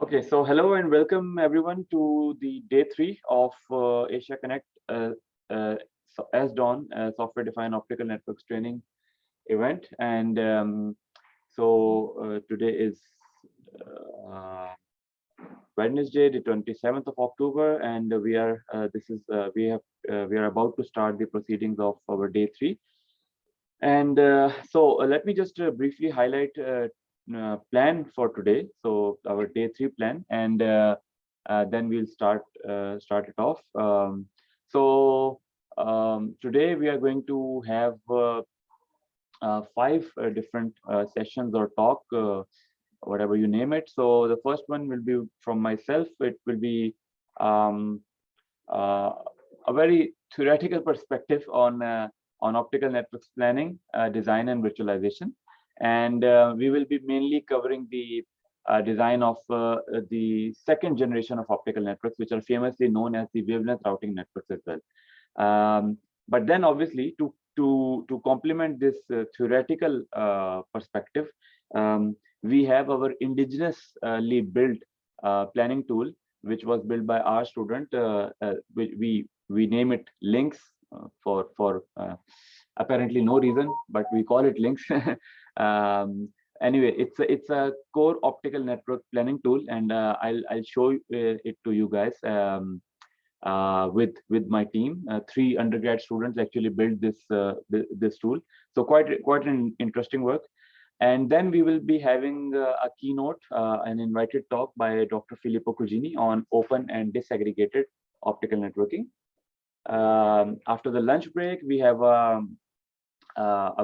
Okay, so hello and welcome everyone to the day 3 of Asia Connect SDON Software Defined Optical Networks Training event. And today is uh, Wednesday, the 27th of October, and we are we are about to start the proceedings of our day 3. And let me just briefly highlight plan for today. So our day 3 plan, and then we'll start it off. Today we are going to have 5 different sessions or talk, whatever you name it. So the first one will be from myself. It will be uh, a very theoretical perspective on optical networks planning, design, and virtualization. And we will be mainly covering the design of the second generation of optical networks, which are famously known as the wavelength routing networks as well. But then, obviously, to complement this theoretical perspective, we have our indigenously built planning tool, which was built by our student. We name it Links for apparently no reason, but we call it Links. Anyway, it's a core optical network planning tool, and I'll show it to you guys with my team. 3 undergrad students actually built this tool, so quite an interesting work. And then we will be having a keynote, an invited talk by Dr. Filippo Cugini on open and disaggregated optical networking. After the lunch break, we have a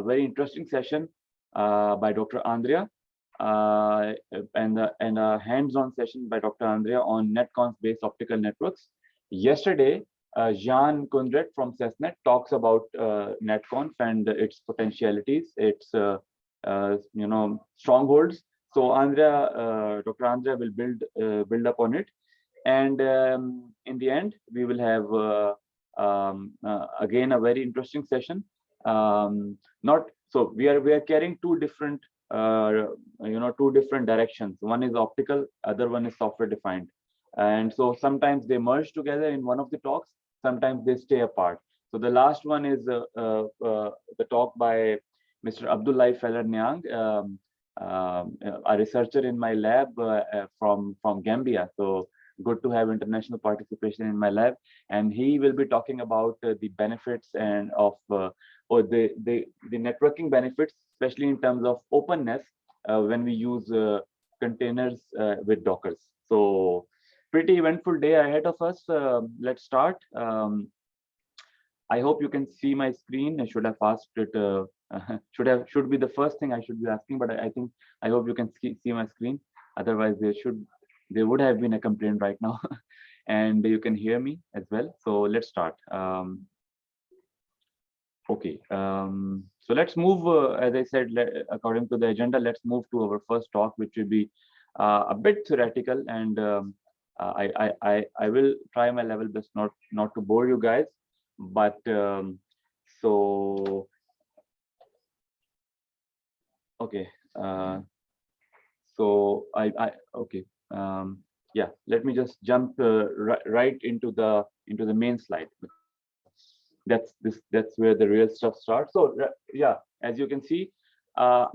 very interesting session by Dr. Andrea, and a hands-on session by Dr. Andrea on netcons-based optical networks. Yesterday, Jan Kundret from CESNET talks about netconf and its potentialities, its strongholds. So Dr. Andrea will build up on it, and in the end, we will have again a very interesting session. Not so we are carrying 2 different 2 different directions. One is optical, other one is software defined, and so sometimes they merge together in one of the talks, sometimes they stay apart. So the last one is the talk by Mr. Abdullah Feller Nyang, a researcher in my lab from Gambia. So good to have international participation in my lab, and he will be talking about the benefits and of or the networking benefits, especially in terms of openness when we use containers with Dockers. So pretty eventful day ahead of us. Let's start. I hope you can see my screen. I should have asked it. Should be the first thing I should be asking, but I hope you can see my screen. Otherwise, there would have been a complaint right now, and you can hear me as well. So let's start. Okay. So let's move. As I said, according to the agenda, let's move to our first talk, which will be a bit theoretical, and I will try my level best not to bore you guys, but so okay. So okay. Yeah, let me just jump right into the main slide. That's where the real stuff starts. So yeah, as you can see, that's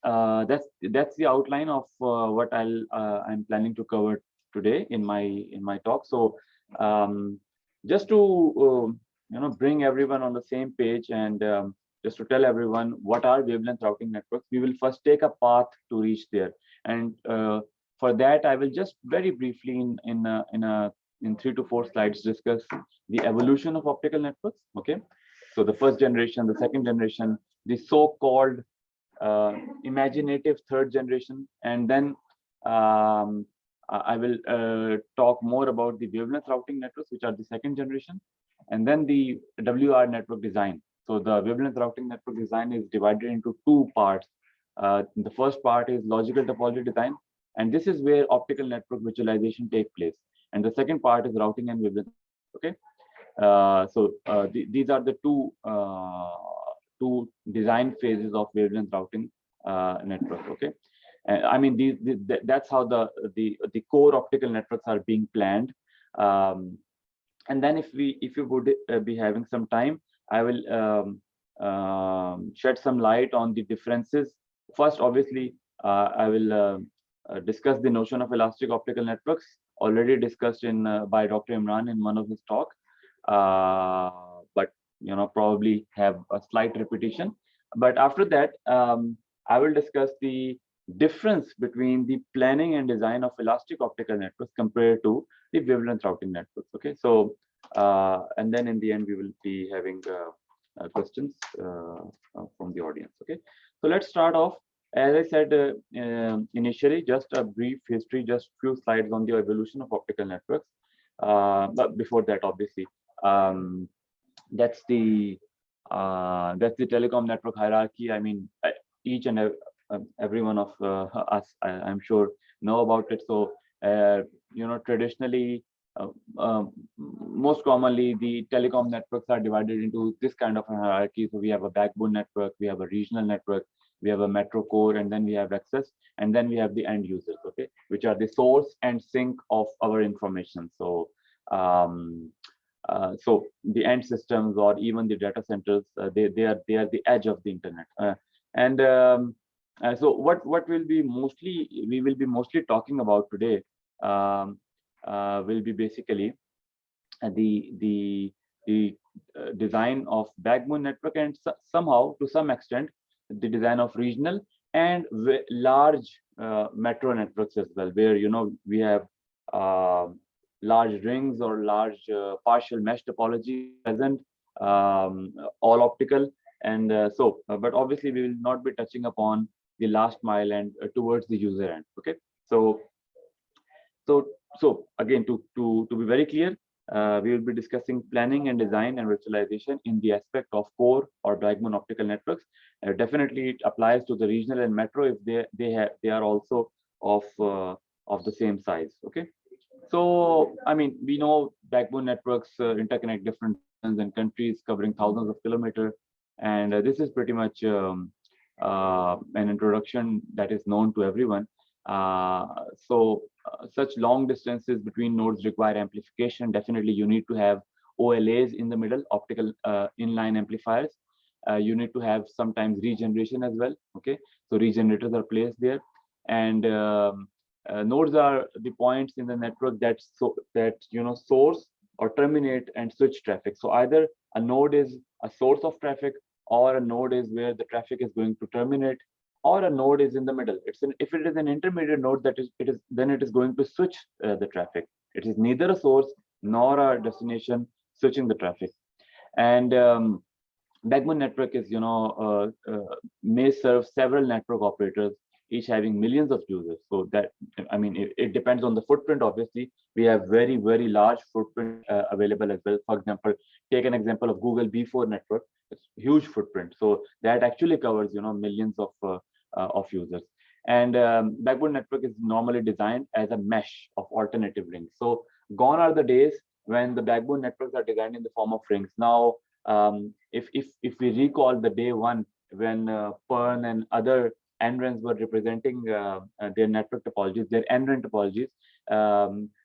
the outline of what I'm planning to cover today in my talk. So just to bring everyone on the same page, and just to tell everyone what are wavelength routing networks, we will first take a path to reach there. And for that, I will just very briefly in 3 to 4 slides discuss the evolution of optical networks. Okay, so the first generation, the second generation, the so-called imaginative third generation, and then I will talk more about the wavelength routing networks, which are the second generation, and then the WR network design. So the wavelength routing network design is divided into 2 parts. The first part is logical topology design, and this is where optical network virtualization takes place. And the second part is routing and wavelength. Okay, these are the two design phases of wavelength routing network. Okay, I mean, that's how the core optical networks are being planned. And then if you would be having some time, I will shed some light on the differences. First, obviously, I will discuss the notion of elastic optical networks, already discussed in by Dr. Imran in one of his talk, but probably have a slight repetition. But after that, I will discuss the difference between the planning and design of elastic optical networks compared to the wavelength routing networks. Okay, so and then in the end we will be having questions from the audience. Okay, so let's start off. As I said initially, just a brief history, just few slides on the evolution of optical networks. But before that, obviously, that's the telecom network hierarchy. I mean, each and every one of us, I'm sure, know about it. So traditionally, most commonly, the telecom networks are divided into this kind of a hierarchy. So we have a backbone network, we have a regional network, we have a metro core, and then we have access, and then we have the end users, okay, which are the source and sink of our information. So so the end systems or even the data centers, they are the edge of the internet. And so what will be we will be mostly talking about today will be basically the design of backbone network, and somehow to some extent the design of regional and large metro networks as well, where we have large rings or large partial mesh topology present, all optical. And but obviously we will not be touching upon the last mile and towards the user end. Okay, so again, to be very clear, we will be discussing planning and design and virtualization in the aspect of core or backbone optical networks. Definitely it applies to the regional and metro if they are also of the same size. Okay, so I mean, we know backbone networks interconnect different regions and countries covering thousands of kilometers, and this is pretty much an introduction that is known to everyone. Such long distances between nodes require amplification. Definitely, you need to have OLAs in the middle, optical inline amplifiers. You need to have sometimes regeneration as well. Okay, so regenerators are placed there, and nodes are the points in the network that source or terminate and switch traffic. So either a node is a source of traffic, or a node is where the traffic is going to terminate, or a node is in the middle. If it is an intermediate node, then it is going to switch the traffic. It is neither a source nor a destination switching the traffic. And backbone network is may serve several network operators, each having millions of users. So that, I mean, it depends on the footprint. Obviously, we have very large footprint available as well. For example, take an example of Google B4 network. It's huge footprint, so that actually covers millions of users. And backbone network is normally designed as a mesh of alternative rings. So gone are the days when the backbone networks are designed in the form of rings. Now if we recall the day one when PERN and other NRENs were representing their network topologies, their NREN topologies,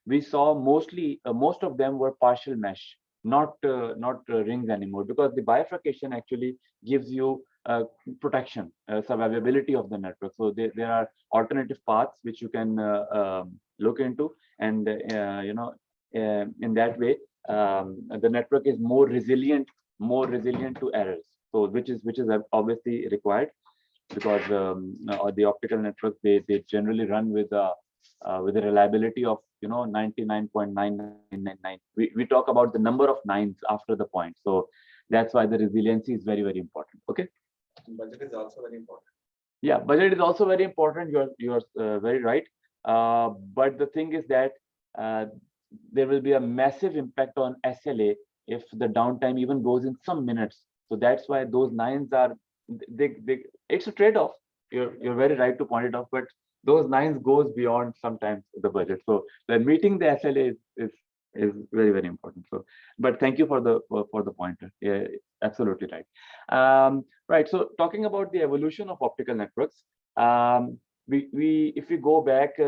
we saw most of them were partial mesh, not rings anymore, because the bifurcation actually gives you protection, survivability of the network. So there are alternative paths which you can look into, and in that way the network is more resilient to errors. So which is obviously required, because the optical networks, they generally run with a reliability of 99.9999. We talk about the number of nines after the point, so that's why the resiliency is very important. Okay, budget is also very important. Yeah, budget is also very important. You're very right. But the thing is that there will be a massive impact on SLA if the downtime even goes in some minutes. So that's why those nines are it's a trade-off. You're very right to point it out, but those nines goes beyond sometimes the budget. So the meeting the SLA is very important. So, but thank you for the pointer. Yeah, absolutely right. Right. So talking about the evolution of optical networks, if we go back,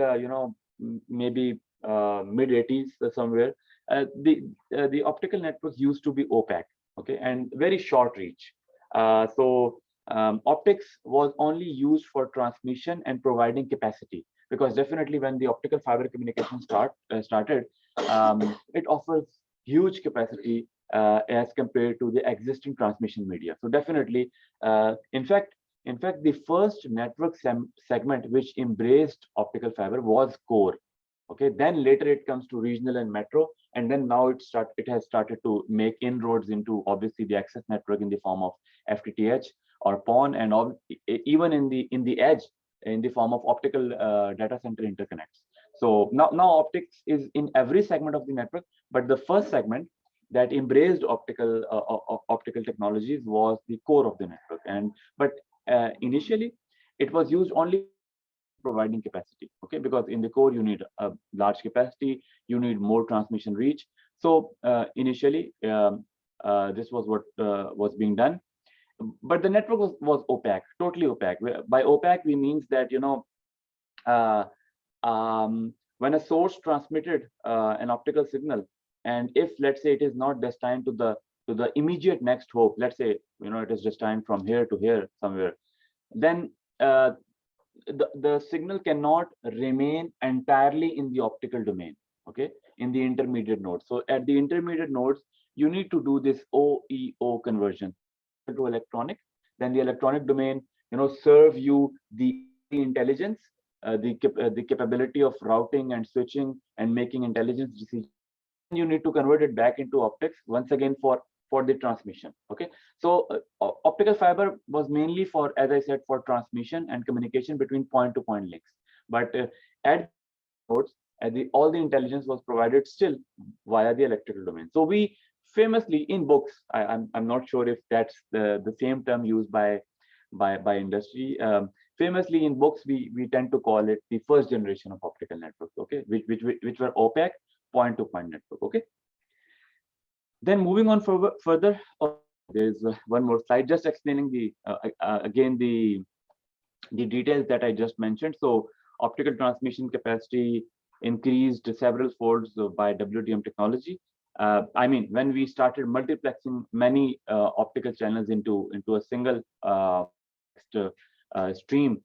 maybe mid 80s somewhere, the optical networks used to be opaque, okay, and very short reach. Optics was only used for transmission and providing capacity, because definitely when the optical fiber communication started, it offers huge capacity as compared to the existing transmission media. So definitely, in fact, the first network segment which embraced optical fiber was core. Okay, then later it comes to regional and metro, and then now it has started to make inroads into obviously the access network in the form of FTTH or PON, and even in the edge in the form of optical data center interconnects. So now optics is in every segment of the network, but the first segment that embraced optical technologies was the core of the network. But initially it was used only providing capacity, okay, because in the core you need a large capacity, you need more transmission reach. So initially this was what was being done, but the network was opaque, totally opaque. By opaque we means that uh, when a source transmitted an optical signal, and if let's say it is not destined to the immediate next hope, let's say it is destined from here to here somewhere, then the signal cannot remain entirely in the optical domain, okay, in the intermediate nodes. So at the intermediate nodes you need to do this OEO conversion to electronic. Then the electronic domain serve you the intelligence, the capability of routing and switching and making intelligence decisions. You need to convert it back into optics once again for the transmission. Okay, so optical fiber was mainly for, as I said, for transmission and communication between point to point links. But at nodes, all the intelligence was provided still via the electrical domain. So we famously in books, I'm not sure if that's the same term used by industry. Famously in books we tend to call it the first generation of optical networks, okay, which were opaque point to point network. Okay, then moving on further, there's one more slide just explaining the again the details that I just mentioned. So optical transmission capacity increased several folds by WDM technology. I mean, when we started multiplexing many optical channels into a single stream,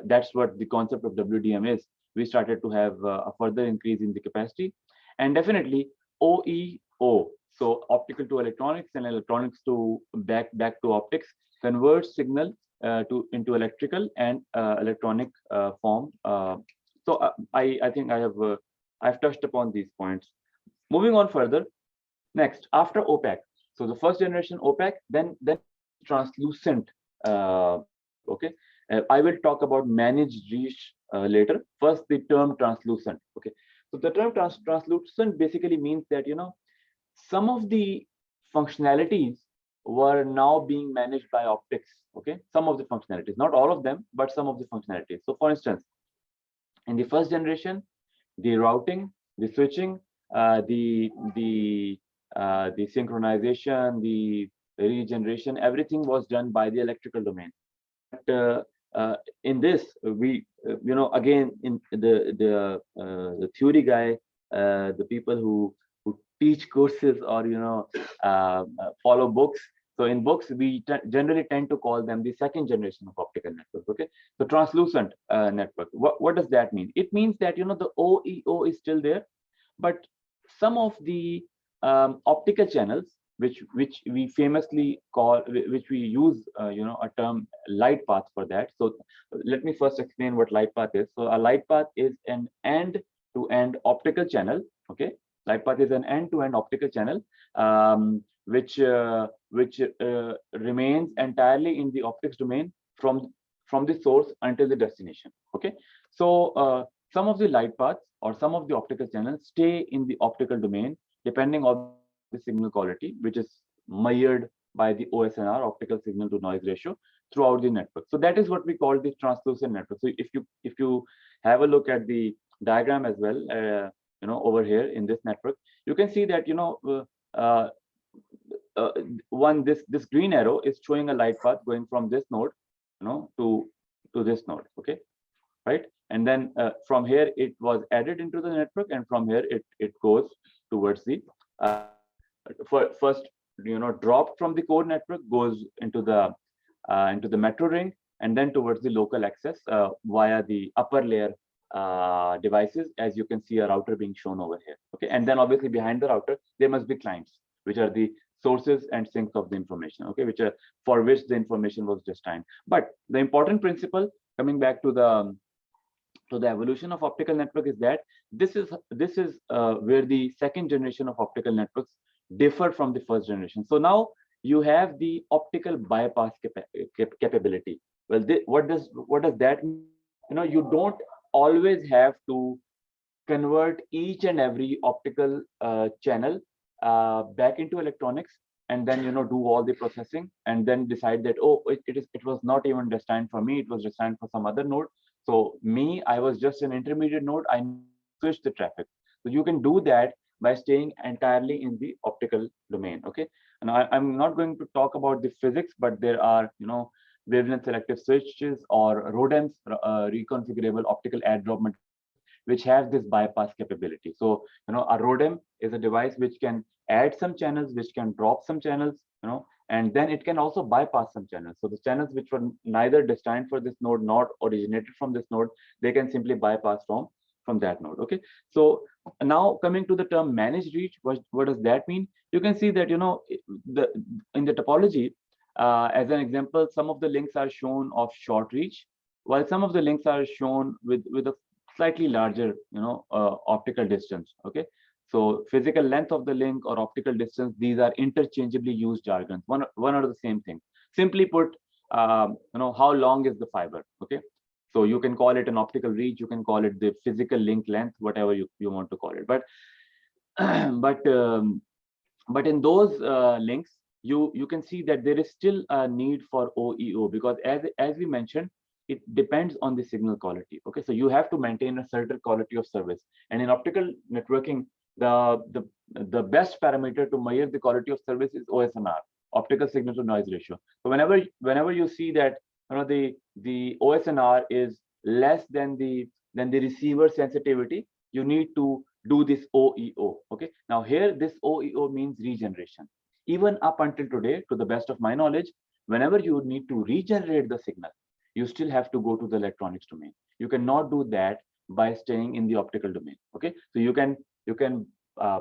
that's what the concept of WDM is. We started to have a further increase in the capacity, and definitely OEO, so optical to electronics and electronics to back to optics, converts signal into electrical and electronic form. So I think I've touched upon these points. Moving on further, next after opaque. So the first generation opaque, then translucent. Okay, I will talk about managed reach later. First, the term translucent. Okay, so the term translucent basically means that some of the functionalities were now being managed by optics. Okay, some of the functionalities, not all of them, but some of the functionalities. So for instance, in the first generation, the routing, the switching, the synchronization, the regeneration, everything was done by the electrical domain. But in this, we again in the theory guy, the people who teach courses or follow books. So in books, we generally tend to call them the second generation of optical network. Okay, so translucent network. What does that mean? It means that the OEO is still there, but some of the optical channels, which we famously call, which we use a term light path for that. So let me first explain what light path is. So a light path is an end-to-end optical channel. Okay, light path is an end-to-end optical channel which remains entirely in the optics domain from the source until the destination. Okay, so some of the light paths or some of the optical channels stay in the optical domain depending on the signal quality, which is measured by the OSNR, optical signal to noise ratio, throughout the network. So that is what we call the translucent network. So if you have a look at the diagram as well, over here in this network, you can see that this green arrow is showing a light path going from this node to this node. Okay, right? And then from here it was added into the network, and from here it goes towards the first, dropped from the core network, goes into the metro ring, and then towards the local access via the upper layer devices, as you can see a router being shown over here. Okay, and then obviously behind the router there must be clients, which are the sources and sinks of the information. Okay, which are for which the information was destined. But the important principle, coming back to the evolution of optical network, is that this is where the second generation of optical networks differ from the first generation. So now you have the optical bypass capability. Well, what does that mean? You don't always have to convert each and every optical channel back into electronics, and then do all the processing, and then decide that, oh, it was not even destined for me, it was destined for some other node. So I was just an intermediate node, I switch the traffic. So you can do that by staying entirely in the optical domain. Okay, and I'm not going to talk about the physics, but there are wavelength selective switches or ROADMs, reconfigurable optical add drop, which has this bypass capability. So, a ROADM is a device which can add some channels, which can drop some channels, and then it can also bypass some channels. So the channels which were neither destined for this node nor originated from this node, they can simply bypass from that node. Okay. So now coming to the term managed reach, what does that mean? You can see that, in the topology, as an example, some of the links are shown of short reach, while some of the links are shown with a slightly larger, optical distance. Okay, so physical length of the link or optical distance, these are interchangeably used jargons. One are the same thing. Simply put, how long is the fiber? Okay, so you can call it an optical reach, you can call it the physical link length, whatever you want to call it. But but in those links, you can see that there is still a need for OEO, because as we mentioned, it depends on the signal quality. Okay, so you have to maintain a certain quality of service, and in optical networking, the best parameter to measure the quality of service is OSNR, optical signal to noise ratio. So whenever you see that the OSNR is less than the receiver sensitivity, you need to do this OEO. Okay, now here this OEO means regeneration. Even up until today, to the best of my knowledge, whenever you need to regenerate the signal, you still have to go to the electronics domain. You cannot do that by staying in the optical domain. Okay, so you can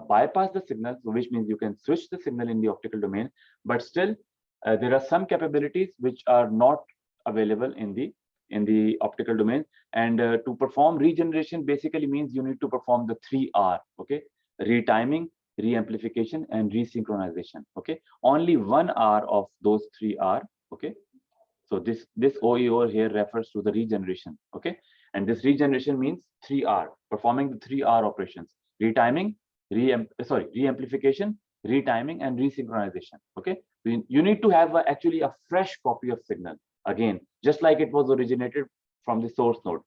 bypass the signal, which means you can switch the signal in the optical domain, but still there are some capabilities which are not available in the optical domain. And to perform regeneration basically means you need to perform the 3R. Okay, retiming, reamplification, and resynchronization. Okay, only 1R of those 3R. Okay, so this OEO here refers to the regeneration. Okay, and this regeneration means 3R, performing the 3R operations: retiming, reamplification, retiming, and resynchronization. Okay, you need to have actually a fresh copy of signal, again, just like it was originated from the source node.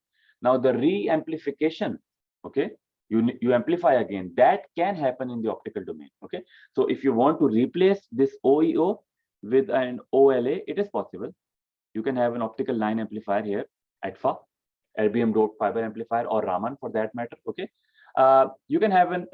Now the reamplification, okay, you amplify again, that can happen in the optical domain. Okay, so if you want to replace this OEO with an OLA, it is possible. You can have an optical line amplifier here, ATFA, LBM road fiber amplifier, or Raman for that matter. Okay, you can have an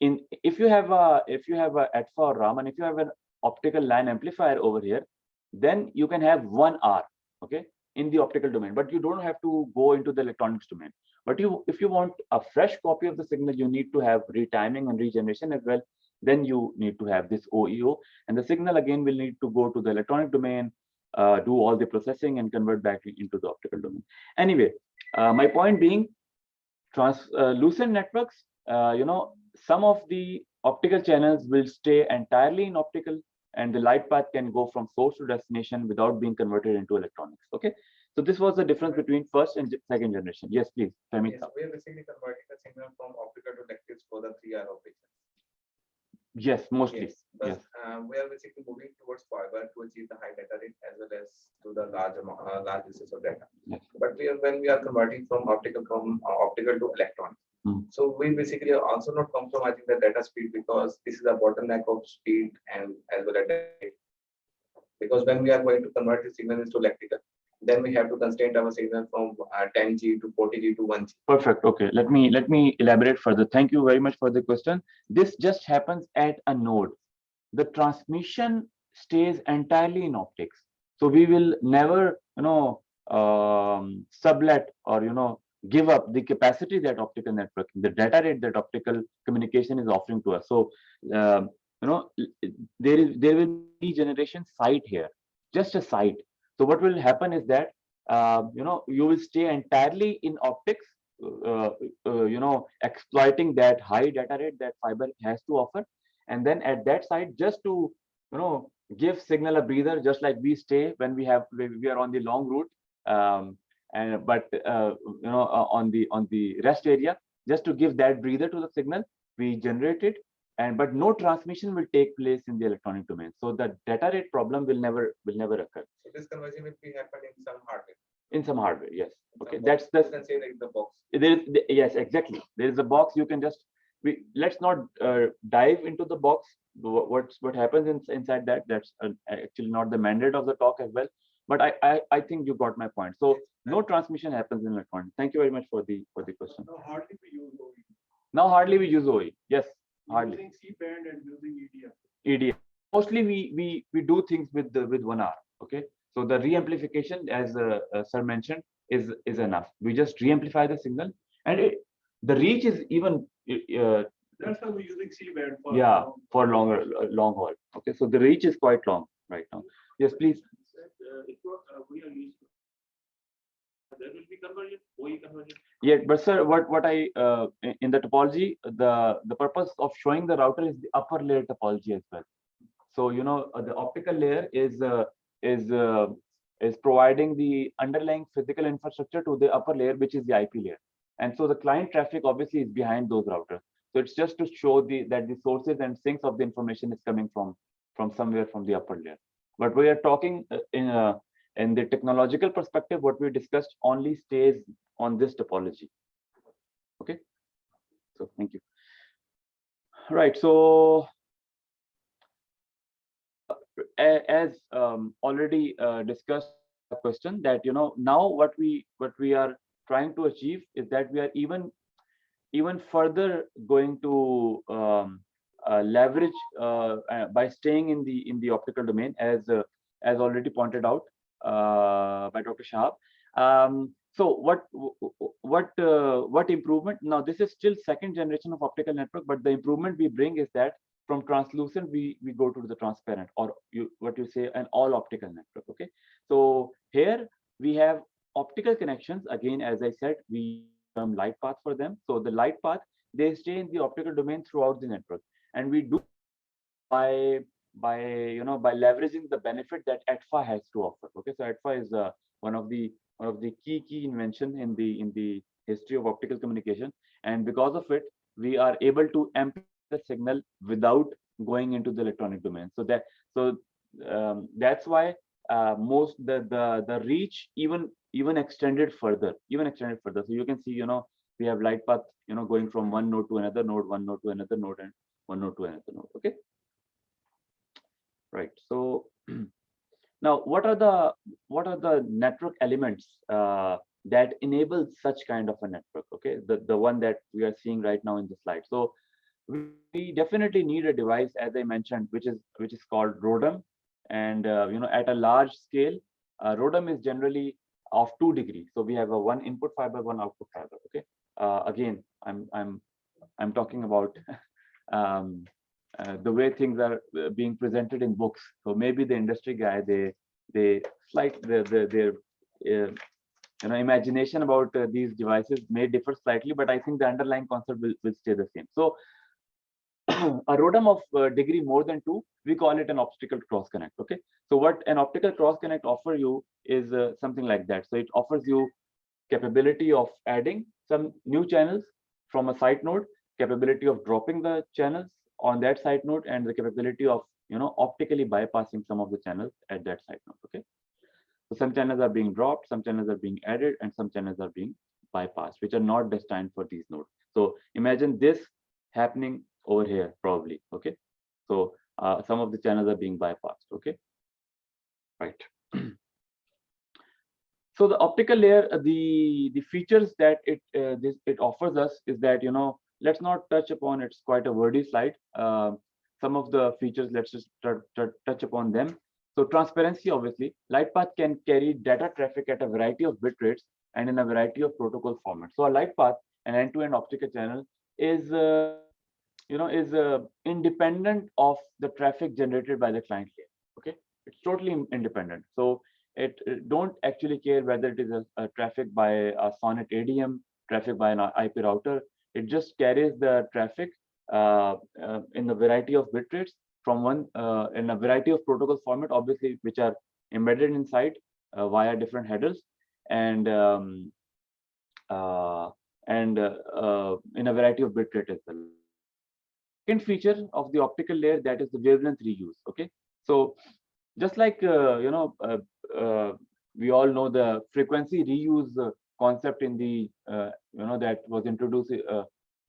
if you have a ATFA or Raman, if you have an optical line amplifier over here, then you can have 1R. Okay, in the optical domain, but you don't have to go into the electronics domain. But if you want a fresh copy of the signal, you need to have retiming and regeneration as well. Then you need to have this OEO, and the signal again will need to go to the electronic domain, do all the processing, and convert back into the optical domain. Anyway, my point being, translucent networks, some of the optical channels will stay entirely in optical, and the light path can go from source to destination without being converted into electronics. Okay, so this was the difference between first and second generation. Yes, please, Fahmi. Yes, we are basically converting the signal from optical to electrics for the 3R operation. Yes, mostly. Yes, but Yes. We are basically moving towards fiber to achieve the high data rate as well as to the large usage of data. Yes. But when we are converting from optical to electronics, so we basically are also not compromising the data speed, because this is a bottleneck of speed and as well as data. Because when we are going to convert the signal into electrical, then we have to constrain our signal from 10G to 40G to 1G. Perfect. Okay, let me elaborate further. Thank you very much for the question. This just happens at a node. The transmission stays entirely in optics. So we will never, sublet or give up the capacity that optical networking, the data rate that optical communication is offering to us. So there will be generation site here, just a site. So what will happen is that you will stay entirely in optics, exploiting that high data rate that fiber has to offer, and then at that site, just to give signal a breather, just like we stay when we are on the long route, on the rest area, just to give that breather to the signal, we generate it, but no transmission will take place in the electronic domain. So the data rate problem will never occur. So this conversion will be happen in some hardware. In some hardware, yes. Okay, that's the. You can say like the box. Yes, exactly. There is a box. You can just let's not dive into the box. What happens inside that? That's actually not the mandate of the talk as well. But I think you got my point. So no transmission happens in electronics. Thank you very much for the question. Now hardly we use OE. Now hardly we use OE. Yes, hardly. Using C-band and using EDF. EDF. Mostly we do things with 1 hour. Okay. So the reamplification, as sir mentioned, is enough. We just reamplify the signal, and the reach is even. That's why we're using C-band for longer long haul. Okay, so the reach is quite long right now. Yes, please. We are used to. There will be conversion, OE conversion. Yeah, but sir, what I in the topology, the purpose of showing the router is the upper layer topology as well. So the optical layer is providing the underlying physical infrastructure to the upper layer, which is the IP layer, and so the client traffic obviously is behind those routers. So it's just to show that the sources and sinks of the information is coming from somewhere from the upper layer. But we are talking in the technological perspective, what we discussed only stays on this topology. Okay. So thank you. Right. So as already discussed, a question that now what we are trying to achieve is that we are even further going to leverage by staying in the optical domain, as already pointed out by Dr. Shahab. So what improvement? Now this is still second generation of optical network, but the improvement we bring is that from translucent we go to the transparent, or what you say, an all optical network. Okay, so here we have optical connections. Again, as I said, we term light path for them. So the light path, they stay in the optical domain throughout the network, and we do by leveraging the benefit that ETFA has to offer. Okay, so ETFA is one of the key invention in the history of optical communication, and because of it, we are able to amplify the signal without going into the electronic domain. So that's why most the reach even extended further. So you can see, we have light path, going from one node to another node, one node to another node, and one node to another node. Okay. Right. So now, what are the network elements that enable such kind of a network? Okay, the one that we are seeing right now in the slide. So we definitely need a device, as I mentioned, which is called ROADM, and at a large scale, ROADM is generally of 2 degrees. So we have a one input fiber, one output fiber. Okay. Again, I'm talking about the way things are being presented in books. So maybe the industry guy, they slight their imagination about these devices may differ slightly, but I think the underlying concept will stay the same. So a ROADM of degree more than 2, we call it an optical cross connect. Okay, so what an optical cross connect offer you is something like that. So it offers you capability of adding some new channels from a site node, capability of dropping the channels on that site node, and the capability of optically bypassing some of the channels at that site node. Okay, so some channels are being dropped, some channels are being added, and some channels are being bypassed, which are not destined for these nodes. So imagine this happening over here probably. Okay, so some of the channels are being bypassed. Okay, right. So the optical layer, the features that it offers us is that, let's not touch upon, it's quite a wordy slide. Some of the features, let's just touch upon them. So transparency, obviously, light path can carry data traffic at a variety of bit rates and in a variety of protocol formats. So a light path, an end-to-end optical channel, is independent of the traffic generated by the client layer. Okay, it's totally independent. So it don't actually care whether it is a traffic by a Sonnet ADM, traffic by an IP router. It just carries the traffic in a variety of bit rates from one in a variety of protocol format, obviously, which are embedded inside via different headers, and in a variety of bit rate as well. Second feature of the optical layer, that is the wavelength reuse. Okay, so just like we all know the frequency reuse concept in the that was introduced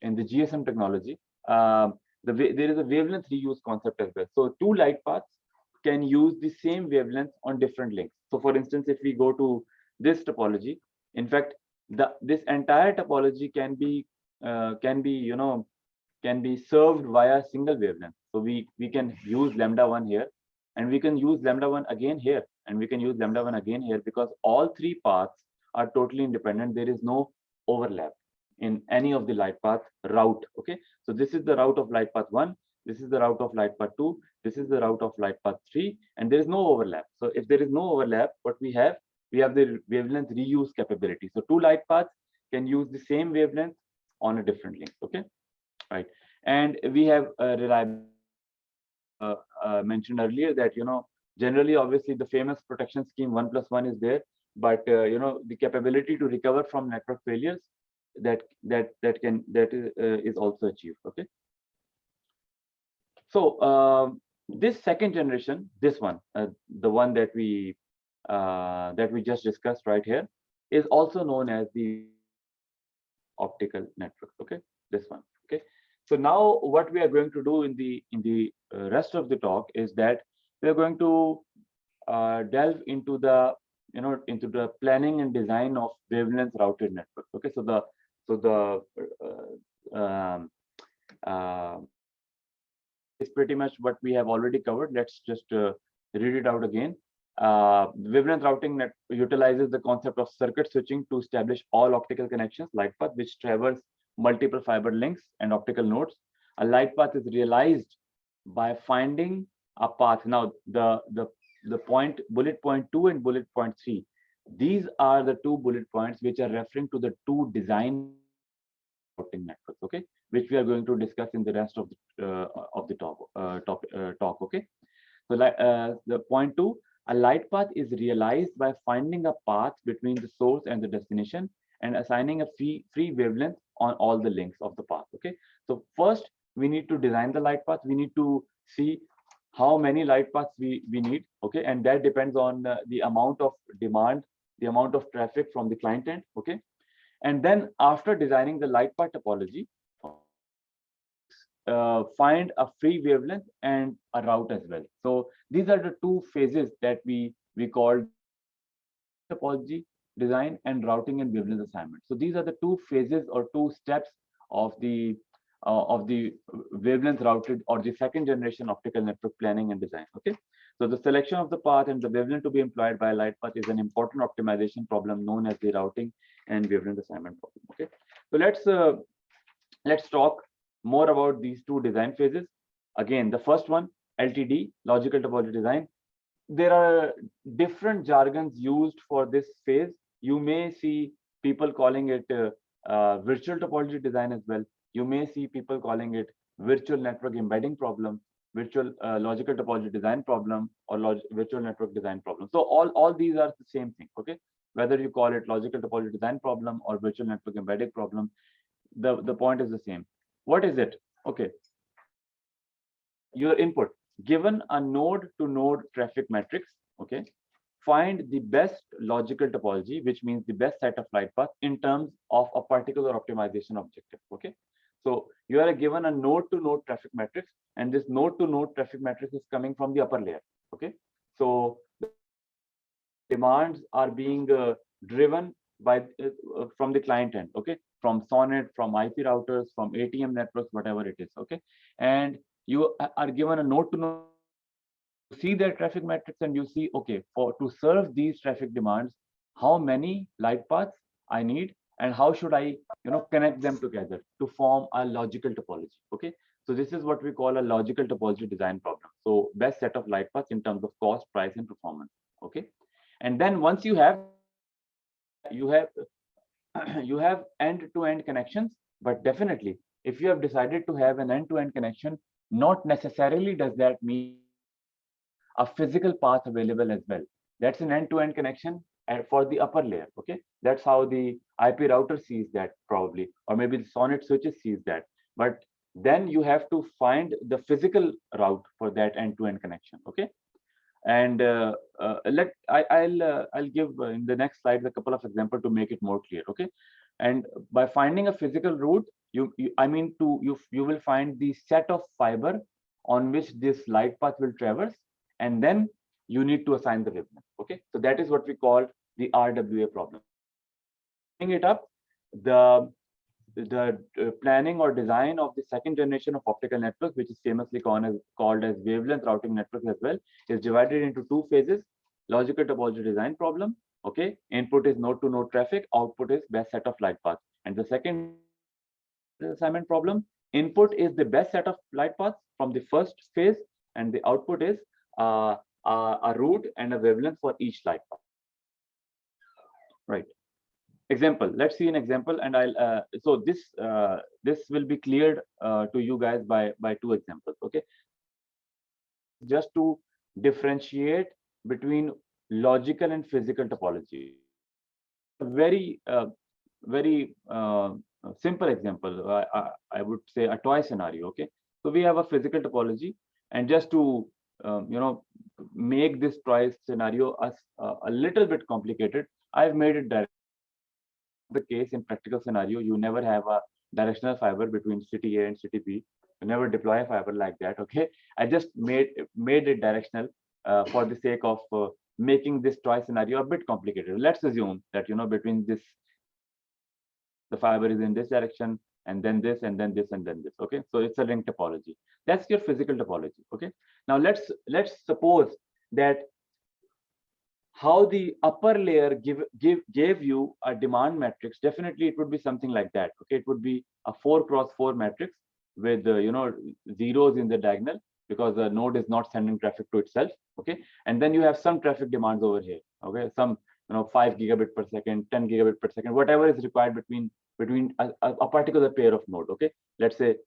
in the GSM technology. There is a wavelength reuse concept as well. So two light paths can use the same wavelength on different links. So for instance, if we go to this topology, in fact, this entire topology can be served via a single wavelength. So we can use lambda1 here, and we can use lambda1 again here, and we can use lambda1 again here, because all three paths are totally independent. There is no overlap in any of the light path route. Okay, so this is the route of light path 1, this is the route of light path 2, this is the route of light path 3, and there is no overlap. So if there is no overlap, what we have the wavelength reuse capability. So two light paths can use the same wavelength on a different link. Okay, right. And we have reliability mentioned earlier, that generally, obviously, the famous protection scheme 1+1 is there, but the capability to recover from network failures, that is also achieved. Okay, so this second generation, this one, the one that we just discussed right here, is also known as the optical network. Okay, this one. Okay, so now what we are going to do in the rest of the talk is that we are going to delve into the planning and design of wavelength routed networks. Okay, so is pretty much what we have already covered. Let's just read it out again. Wavelength routing net utilizes the concept of circuit switching to establish all optical connections, light path, which traverse multiple fiber links and optical nodes. A light path is realized by finding a path. Now, the bullet point 2 and bullet point 3, these are the two bullet points which are referring to the two design routing networks. Okay, which we are going to discuss in the rest of the talk. Okay, so the point 2, a light path is realized by finding a path between the source and the destination and assigning a free wavelength on all the links of the path. Okay, so first we need to design the light path. We need to see how many light paths we need. Okay, and that depends on the amount of demand, the amount of traffic from the client end. Okay, and then after designing the light path topology, find a free wavelength and a route as well. So these are the two phases that we call topology design and routing and wavelength assignment. So these are the two phases or two steps of the wavelength routed or the second generation optical network planning and design. Okay, so the selection of the path and the wavelength to be employed by a light path is an important optimization problem known as the routing and wavelength assignment problem. Okay, so let's talk more about these two design phases. Again, the first one, LTD, logical topology design. There are different jargons used for this phase. You may see people calling it virtual topology design as well. You may see people calling it virtual network embedding problem, virtual logical topology design problem, or virtual network design problem. So all these are the same thing. Okay, whether you call it logical topology design problem or virtual network embedding problem, the point is the same. What is it? Okay, your input, given a node to node traffic matrix. Okay, find the best logical topology, which means the best set of light path in terms of a particular optimization objective. Okay, so you are given a node to node traffic matrix, and this node to node traffic matrix is coming from the upper layer. Okay, so demands are being driven by from the client end, okay, from SONET, from IP routers, from ATM networks, whatever it is, okay. And you are given a node to node, see their traffic metrics, and you see, okay, for to serve these traffic demands, how many light paths I need, and how should I, connect them together to form a logical topology, okay. So this is what we call a logical topology design problem. So best set of light paths in terms of cost, price, and performance, okay. And then once you have you have end-to-end connections, but definitely if you have decided to have an end-to-end connection, not necessarily does that mean a physical path available as well. That's an end-to-end connection for the upper layer, okay. That's how the IP router sees that, probably, or maybe the SONET switches sees that. But then you have to find the physical route for that end-to-end connection, okay. And I'll give in the next slide a couple of examples to make it more clear, okay. And by finding a physical route, you will find the set of fiber on which this light path will traverse, and then you need to assign the wavelength, okay. So that is what we call the RWA problem. Bring it up, the planning or design of the second generation of optical network, which is famously called as wavelength routing network as well, is divided into two phases: logical topology design problem, okay. Input is node to node traffic, output is best set of light paths. And the second assignment problem, input is the best set of light paths from the first phase, and the output is a route and a wavelength for each light path, right. Example, let's see an example, and I'll so this will be cleared to you guys by two examples, okay. Just to differentiate between logical and physical topology. Very simple example, I would say a toy scenario, okay. So we have a physical topology, and just to make this toy scenario a little bit complicated, I've made it direct. The case in practical scenario, you never have a directional fiber between city A and city B. You never deploy a fiber like that, okay. I just made it directional for the sake of making this toy scenario a bit complicated. Let's assume that between this, the fiber is in this direction, and then this, and then this, and then this, okay. So it's a ring topology. That's your physical topology, okay. Now let's suppose that how the upper layer gave you a demand matrix. Definitely it would be something like that, okay. It would be a 4x4 matrix with zeros in the diagonal, because the node is not sending traffic to itself, okay. And then you have some traffic demands over here, okay. Some 5 gigabit per second, 10 gigabit per second, whatever is required between a particular pair of node, okay. Let's say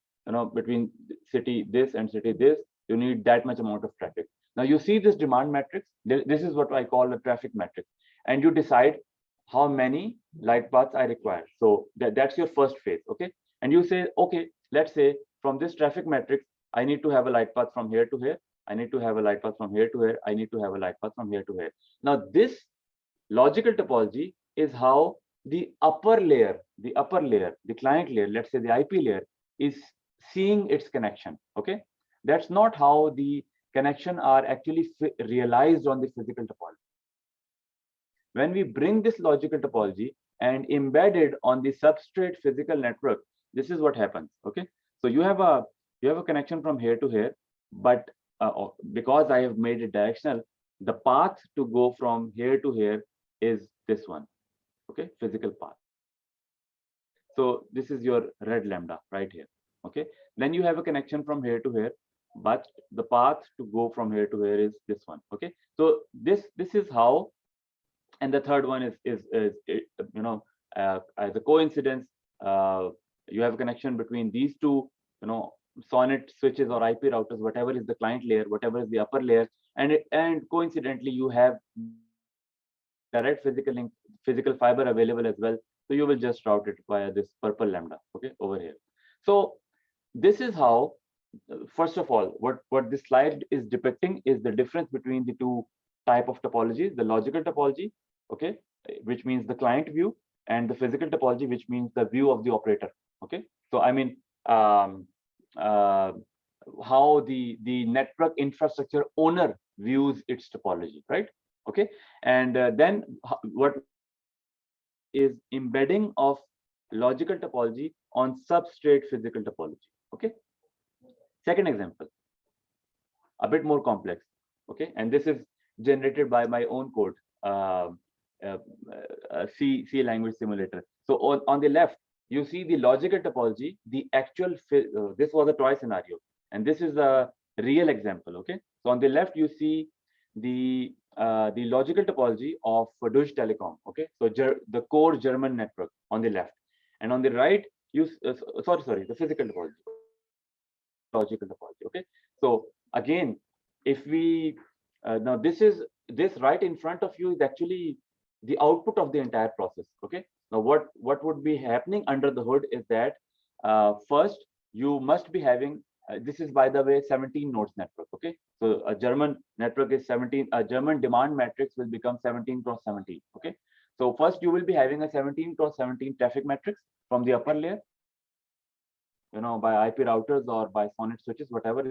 between city this and city this, you need that much amount of traffic. Now you see this demand matrix. This is what I call a traffic matrix, and you decide how many light paths I require. So that's your first phase, okay. And you say, okay, let's say from this traffic matrix, I need to have a light path from here to here. I need to have a light path from here to here. I need to have a light path from here to here. Now this logical topology is how the upper layer, the client layer, let's say the IP layer, is seeing its connection, okay. That's not how the connection are actually realized on the physical topology. When we bring this logical topology and embed it on the substrate physical network, this is what happens, okay. So you have a connection from here to here, but because I have made it directional, the path to go from here to here is this one, okay, physical path. So this is your red lambda right here, okay. Then you have a connection from here to here, but the path to go from here to here is this one, okay. So this is how. And the third one is as a coincidence, you have a connection between these two SONET switches or IP routers, whatever is the client layer, whatever is the upper layer, and coincidentally you have direct physical fiber available as well. So you will just route it via this purple lambda, okay, over here. So this is how, first of all, what this slide is depicting is the difference between the two type of topologies: the logical topology, okay, which means the client view, and the physical topology, which means the view of the operator, okay. So I mean, how the network infrastructure owner views its topology, right? Okay. And then what is embedding of logical topology on substrate physical topology. Okay. Second example, a bit more complex. Okay, and this is generated by my own code, C language simulator. So on the left, you see the logical topology, the actual, this was a toy scenario, and this is a real example. Okay, so on the left, you see the logical topology of Deutsche Telekom. Okay, so the core German network on the left, and on the right, you sorry, the physical topology, logical topology. Okay, so again, if we now this right in front of you is actually the output of the entire process. Okay, now what would be happening under the hood is that first you must be having this is, by the way, 17 nodes network. Okay, so a German network is 17. A German demand matrix will become 17 cross 17. Okay, so first you will be having a 17 cross 17 traffic matrix from the upper layer, by IP routers or by SONET switches, whatever.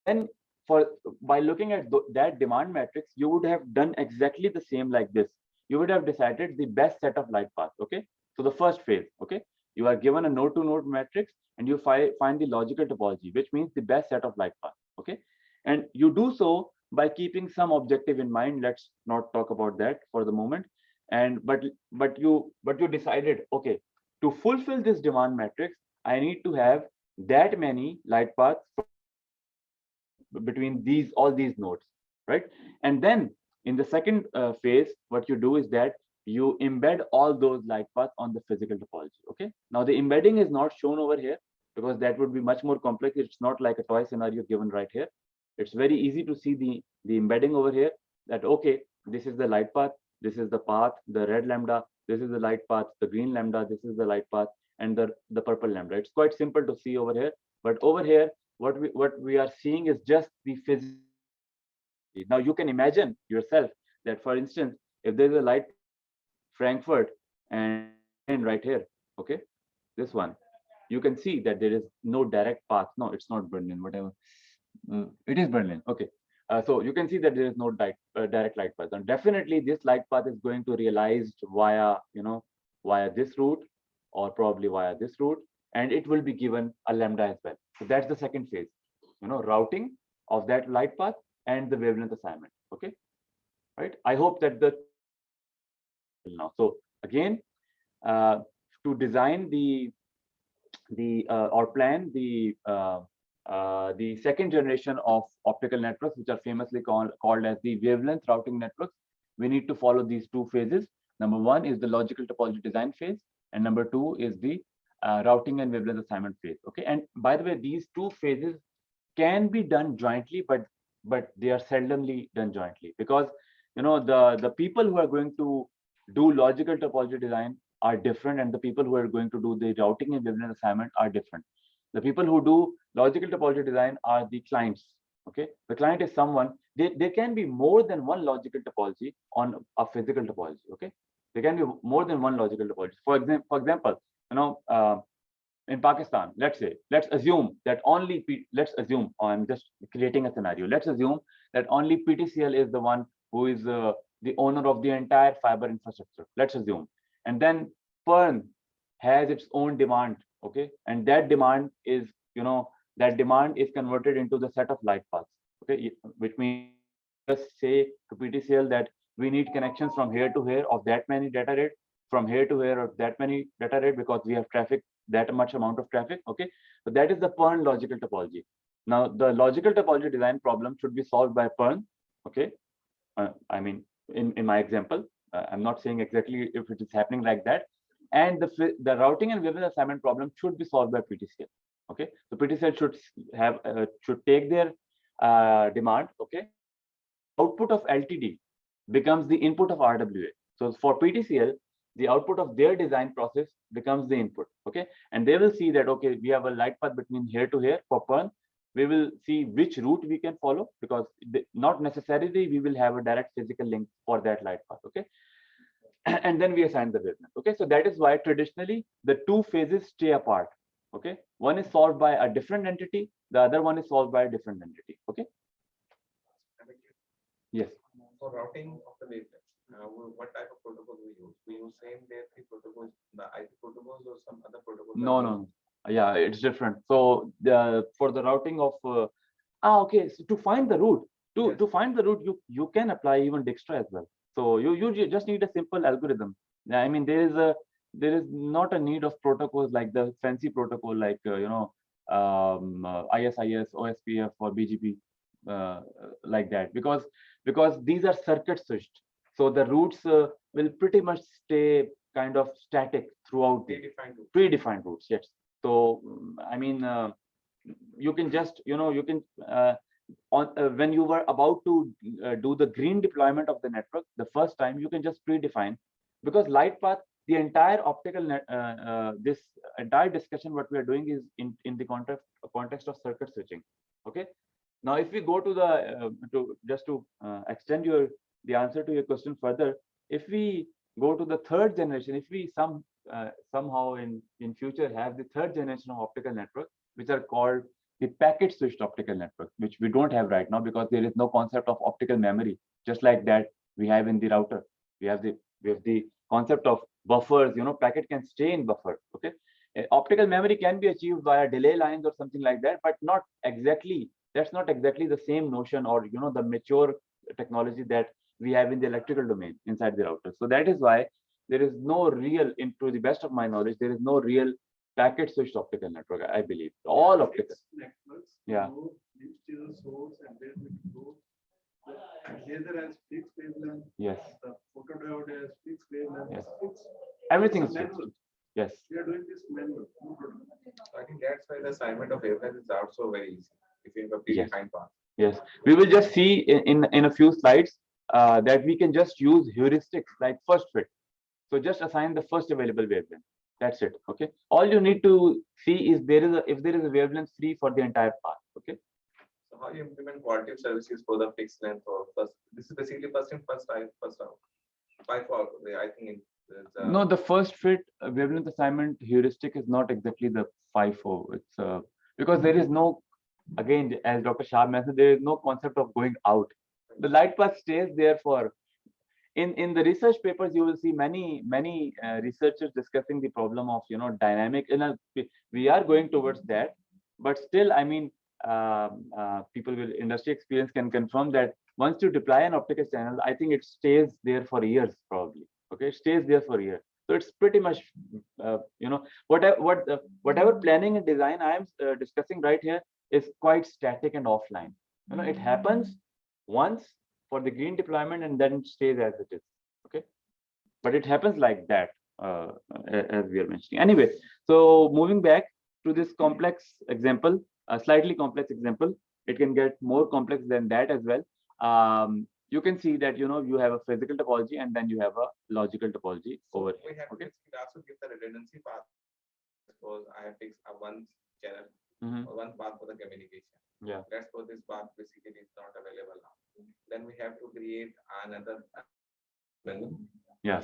Then by looking at that demand matrix, you would have done exactly the same like this. You would have decided the best set of light paths. Okay, so the first phase. Okay, you are given a node to node matrix and you find the logical topology, which means the best set of light paths. Okay, and you do so by keeping some objective in mind. Let's not talk about that for the moment. And but you decided, okay, to fulfill this demand matrix, I need to have that many light paths between all these nodes, right? And then in the second phase, what you do is that you embed all those light paths on the physical topology. Okay, now the embedding is not shown over here because that would be much more complex. It's not like a toy scenario given right here. It's very easy to see the embedding over here, that okay, this is the light path, this is the path, the red lambda, this is the light path, the green lambda, this is the light path, and the purple lambda. It's quite simple to see over here, but over here what we are seeing is just the physics. Now you can imagine yourself that, for instance, if there's a light Frankfurt and right here, okay, this one, you can see that there is no direct path. No, it's not Berlin, whatever. It is Berlin. Okay. So you can see that there is no direct light path, and definitely this light path is going to realized via via this route, or probably via this route, and it will be given a lambda as well. So that's the second phase, routing of that light path and the wavelength assignment. Okay, right? I hope that the now. So again, to design or plan the second generation of optical networks, which are famously called as the wavelength routing networks, we need to follow these two phases. Number one is the logical topology design phase, and number two is the routing and wavelength assignment phase. Okay, and by the way, these two phases can be done jointly, but they are seldomly done jointly, because the people who are going to do logical topology design are different, and the people who are going to do the routing and wavelength assignment are different. The people who do logical topology design are the clients. Okay, the client is someone. There can be more than one logical topology on a physical topology. Okay, there can be more than one logical topology. For example, in Pakistan, let's assume that only I'm just creating a scenario. Let's assume that only PTCL is the one who is the owner of the entire fiber infrastructure. Let's assume, and then PERN has its own demand. Okay, and that demand is converted into the set of light paths. Okay, which means just say to PTCL that we need connections from here to here of that many data rate, from here to here of that many data rate, because we have traffic, that much amount of traffic. Okay, so that is the PERN logical topology. Now the logical topology design problem should be solved by PERN. Okay, I mean, in my example, I'm not saying exactly if it is happening like that. And the routing and wavelength assignment problem should be solved by PTCL. Okay, so PTCL should take their demand. Okay, output of LTD becomes the input of RWA. So for PTCL, the output of their design process becomes the input. Okay, and they will see that, okay, we have a light path between here to here for PERN. We will see which route we can follow, because not necessarily we will have a direct physical link for that light path. Okay, and then we assign the wavelength. Okay, so that is why traditionally the two phases stay apart. Okay, one is solved by a different entity, the other one is solved by a different entity. Okay. Yes. For routing of the wavelength, What type of protocol we use? We use same Day-03 protocols, the IP protocols, or some other protocols? No. Yeah, it's different. So for the routing of okay, so to find the route, to find the route, you can apply even Dijkstra as well. So you just need a simple algorithm. I mean, there is not a need of protocols like the fancy protocol like ISIS, OSPF, or BGP, like that, because these are circuit switched. So the routes will pretty much stay kind of static throughout the predefined routes. Yes. So I mean, you can just you can when you were about to do the green deployment of the network the first time, you can just predefine, because light path, the entire optical net, this entire discussion what we are doing is in the context of circuit switching. Okay. Now, if we go to the to extend the answer to your question further, if we go to the third generation, if we somehow in future have the third generation of optical network, which are called the packet switched optical network, which we don't have right now because there is no concept of optical memory, just like that we have in the router. We have the concept of buffers. Packet can stay in buffer. Okay. Optical memory can be achieved via delay lines or something like that, but not exactly. That's not exactly the same notion, or the mature technology that we have in the electrical domain inside the router. So that is why there is no real, to the best of my knowledge, there is no real packet switched optical network. I believe all optical networks. Yeah. Linked to the source, and then we go. The laser has fixed wavelength. Yes. The photodiode has fixed wavelength. Yes. Fixed. Everything is manual. fixed. Yes. We are doing this manual. I think that's why the assignment of wavelength is also very easy if you have a predefined path. Yes, we will just see in a few slides that we can just use heuristics like first fit. So just assign the first available wavelength. That's it. Okay. All you need to see is if there is a wavelength free for the entire path. Okay. So how you implement quality of services for the fixed length or first? This is basically first in, first out. By default, I think no, the first fit wavelength assignment heuristic is not exactly the FIFO. It's because there is no, again, as Dr. Shah mentioned, there is no concept of going out. The light path stays there for. In the research papers, you will see many researchers discussing the problem of dynamic. We are going towards that, but still, I mean, people with industry experience can confirm that once you deploy an optical channel, I think it stays there for years probably. Okay, it stays there for years. So it's pretty much whatever planning and design I am discussing right here is quite static and offline. It happens once for the green deployment and then it stays as it is. Okay, but it happens like that, as we are mentioning. Anyway, so moving back to this complex example, a slightly complex example, it can get more complex than that as well. You can see that you have a physical topology and then you have a logical topology over here. We have to also give the redundancy path. Suppose I have fixed a one channel or one path for the communication. Yeah. That's for this path basically is not available now. Then we have to create another. Yeah.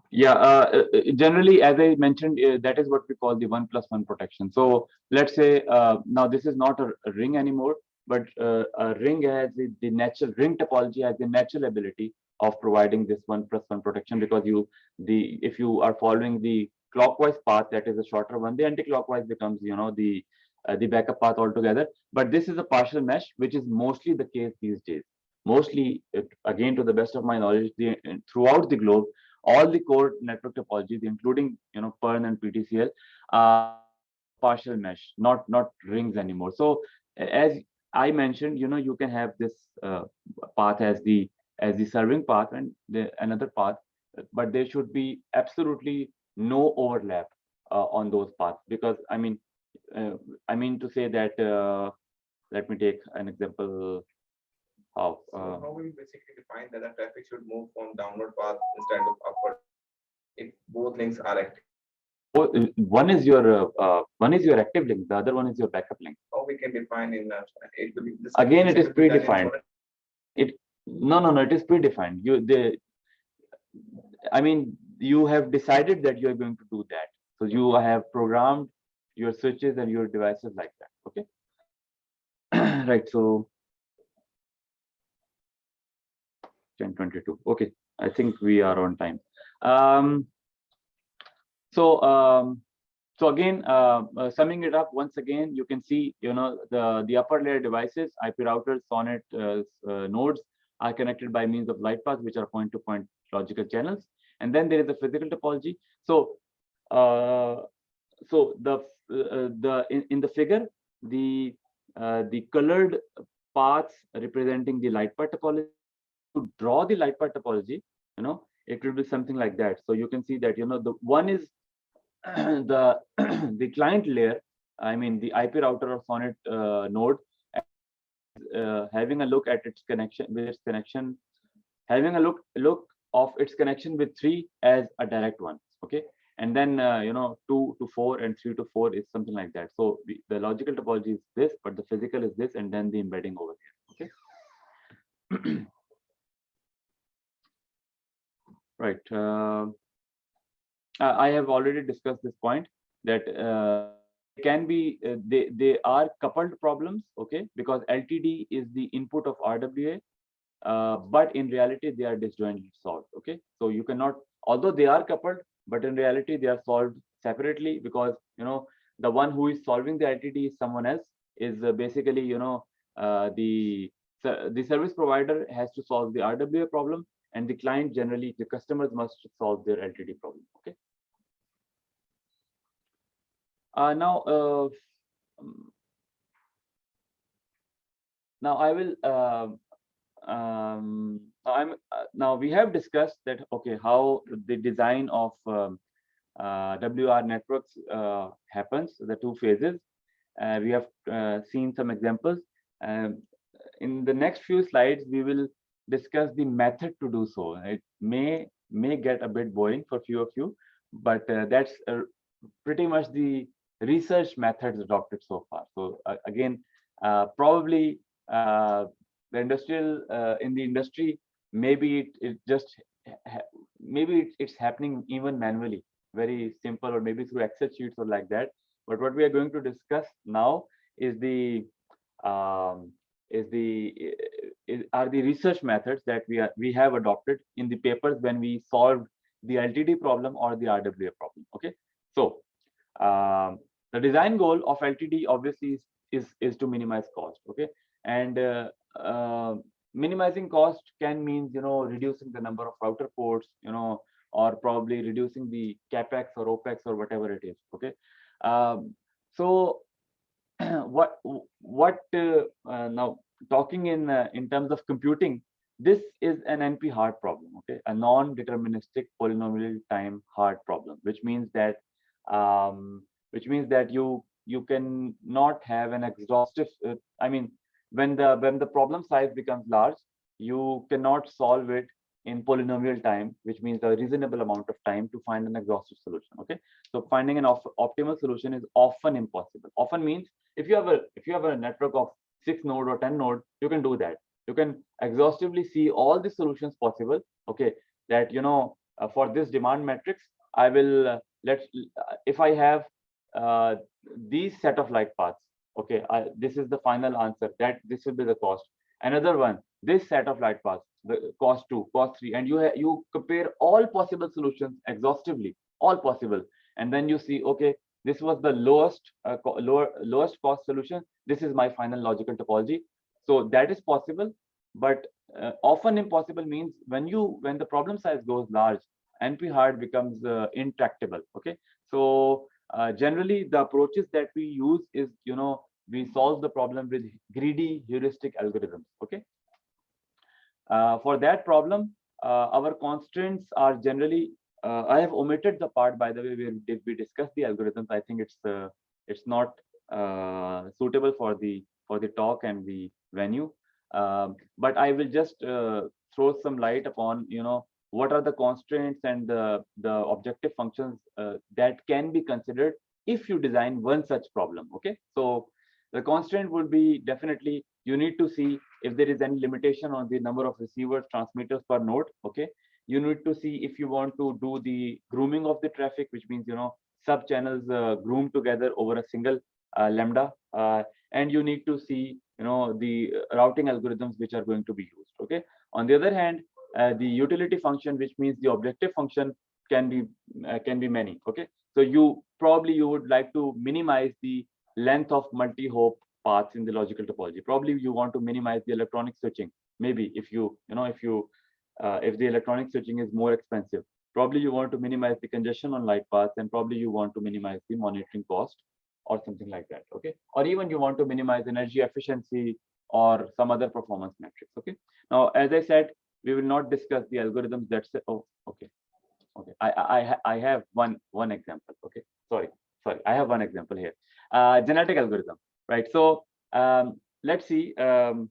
Yeah. Generally, as I mentioned, that is what we call the 1+1 protection. So let's say now this is not a ring anymore, but a ring has the natural ring topology has the natural ability of providing this 1+1 protection, because if you are following the clockwise path, that is a shorter one, the anti-clockwise becomes the backup path altogether. But this is a partial mesh, which is mostly the case these days. Mostly, again, to the best of my knowledge, throughout the globe, all the core network topologies, including PERN and PTCL, partial mesh, not rings anymore. So as I mentioned, you can have this path as the serving path and another path, but there should be absolutely no overlap on those paths, because I mean to say that let me take an example. So how we basically define that the traffic should move from downward path instead of upward if both links are active? One is your active link, the other one is your backup link. How we can define in it will be this again, it is predefined. It is predefined. I mean, you have decided that you are going to do that, so you have programmed your switches and your devices like that. Okay. Right. So 1022. Okay. I think we are on time. So again, summing it up once again, you can see, the upper layer devices, IP routers, SONET nodes are connected by means of light paths, which are point-to-point logical channels. And then there is the physical topology. So, in the figure, the colored paths representing the light path topology. To draw the light path topology, it will be something like that. So you can see that, the one is the the client layer, I mean the IP router or SONET node, having a look at its connection with its connection, having a look of its connection with 3 as a direct one. Okay, and then 2 to 4 and 3 to 4 is something like that. So the logical topology is this, but the physical is this, and then the embedding over here. Okay. Right. I have already discussed this point that can be they are coupled problems. Okay, because LTD is the input of RWA, but in reality they are disjointly solved. Okay, so you cannot, although they are coupled, but in reality they are solved separately, because the one who is solving the LTD is someone else, is basically the service provider has to solve the RWA problem, and the client, generally the customers, must solve their LTD problem. Okay. Now I will now we have discussed that, okay, how the design of WR networks happens, the two phases. We have seen some examples. In the next few slides, we will discuss the method to do so. It may get a bit boring for few of you, but that's pretty much the research methods adopted so far. So again, probably the industrial in the industry, maybe it's happening even manually, very simple, or maybe through Excel sheets or like that. But what we are going to discuss now is are the research methods that we have adopted in the papers when we solved the LTD problem or the RWA problem. Okay, so the design goal of LTD obviously is to minimize cost. Okay, and minimizing cost can mean reducing the number of router ports, or probably reducing the capex or opex or whatever it is. Okay, so what now talking in terms of computing, this is an NP hard problem. Okay, a non-deterministic polynomial time hard problem, which means that you can not have an exhaustive I mean, when the problem size becomes large, you cannot solve it in polynomial time, which means a reasonable amount of time to find an exhaustive solution. Okay, so finding an optimal solution is often impossible. Often means if you have a network of 6 node or 10 node, you can do that. You can exhaustively see all the solutions possible. Okay, that for this demand matrix, I will if I have these set of light paths. Okay, this is the final answer, that this will be the cost. Another one, this set of light paths, the cost 2, cost 3, and you compare all possible solutions exhaustively, all possible, and then you see, okay, this was the lowest cost solution. This is my final logical topology. So that is possible, but often impossible means when the problem size goes large, NP hard becomes intractable. Okay, so generally the approaches that we use is we solve the problem with greedy heuristic algorithms. Okay, for that problem, our constraints are generally I have omitted the part, by the way, where we discussed the algorithms. I think it's not suitable for the talk and the venue, but I will just throw some light upon what are the constraints and the objective functions that can be considered if you design one such problem. Okay, so the constraint would be definitely you need to see if there is any limitation on the number of receivers, transmitters per node. Okay, you need to see if you want to do the grooming of the traffic, which means sub channels groom together over a single lambda, and you need to see the routing algorithms which are going to be used. Okay, on the other hand, the utility function, which means the objective function, can be many. Okay, so you would like to minimize the length of multi-hop paths in the logical topology. Probably you want to minimize the electronic switching. Maybe if if the electronic switching is more expensive, probably you want to minimize the congestion on light paths, and probably you want to minimize the monitoring cost or something like that. Okay, or even you want to minimize energy efficiency or some other performance metrics. Okay, now as I said, we will not discuss the algorithms. That's oh, okay. Okay, I have one example. Okay, sorry, I have one example here. Genetic algorithm, right? So let's see. Again,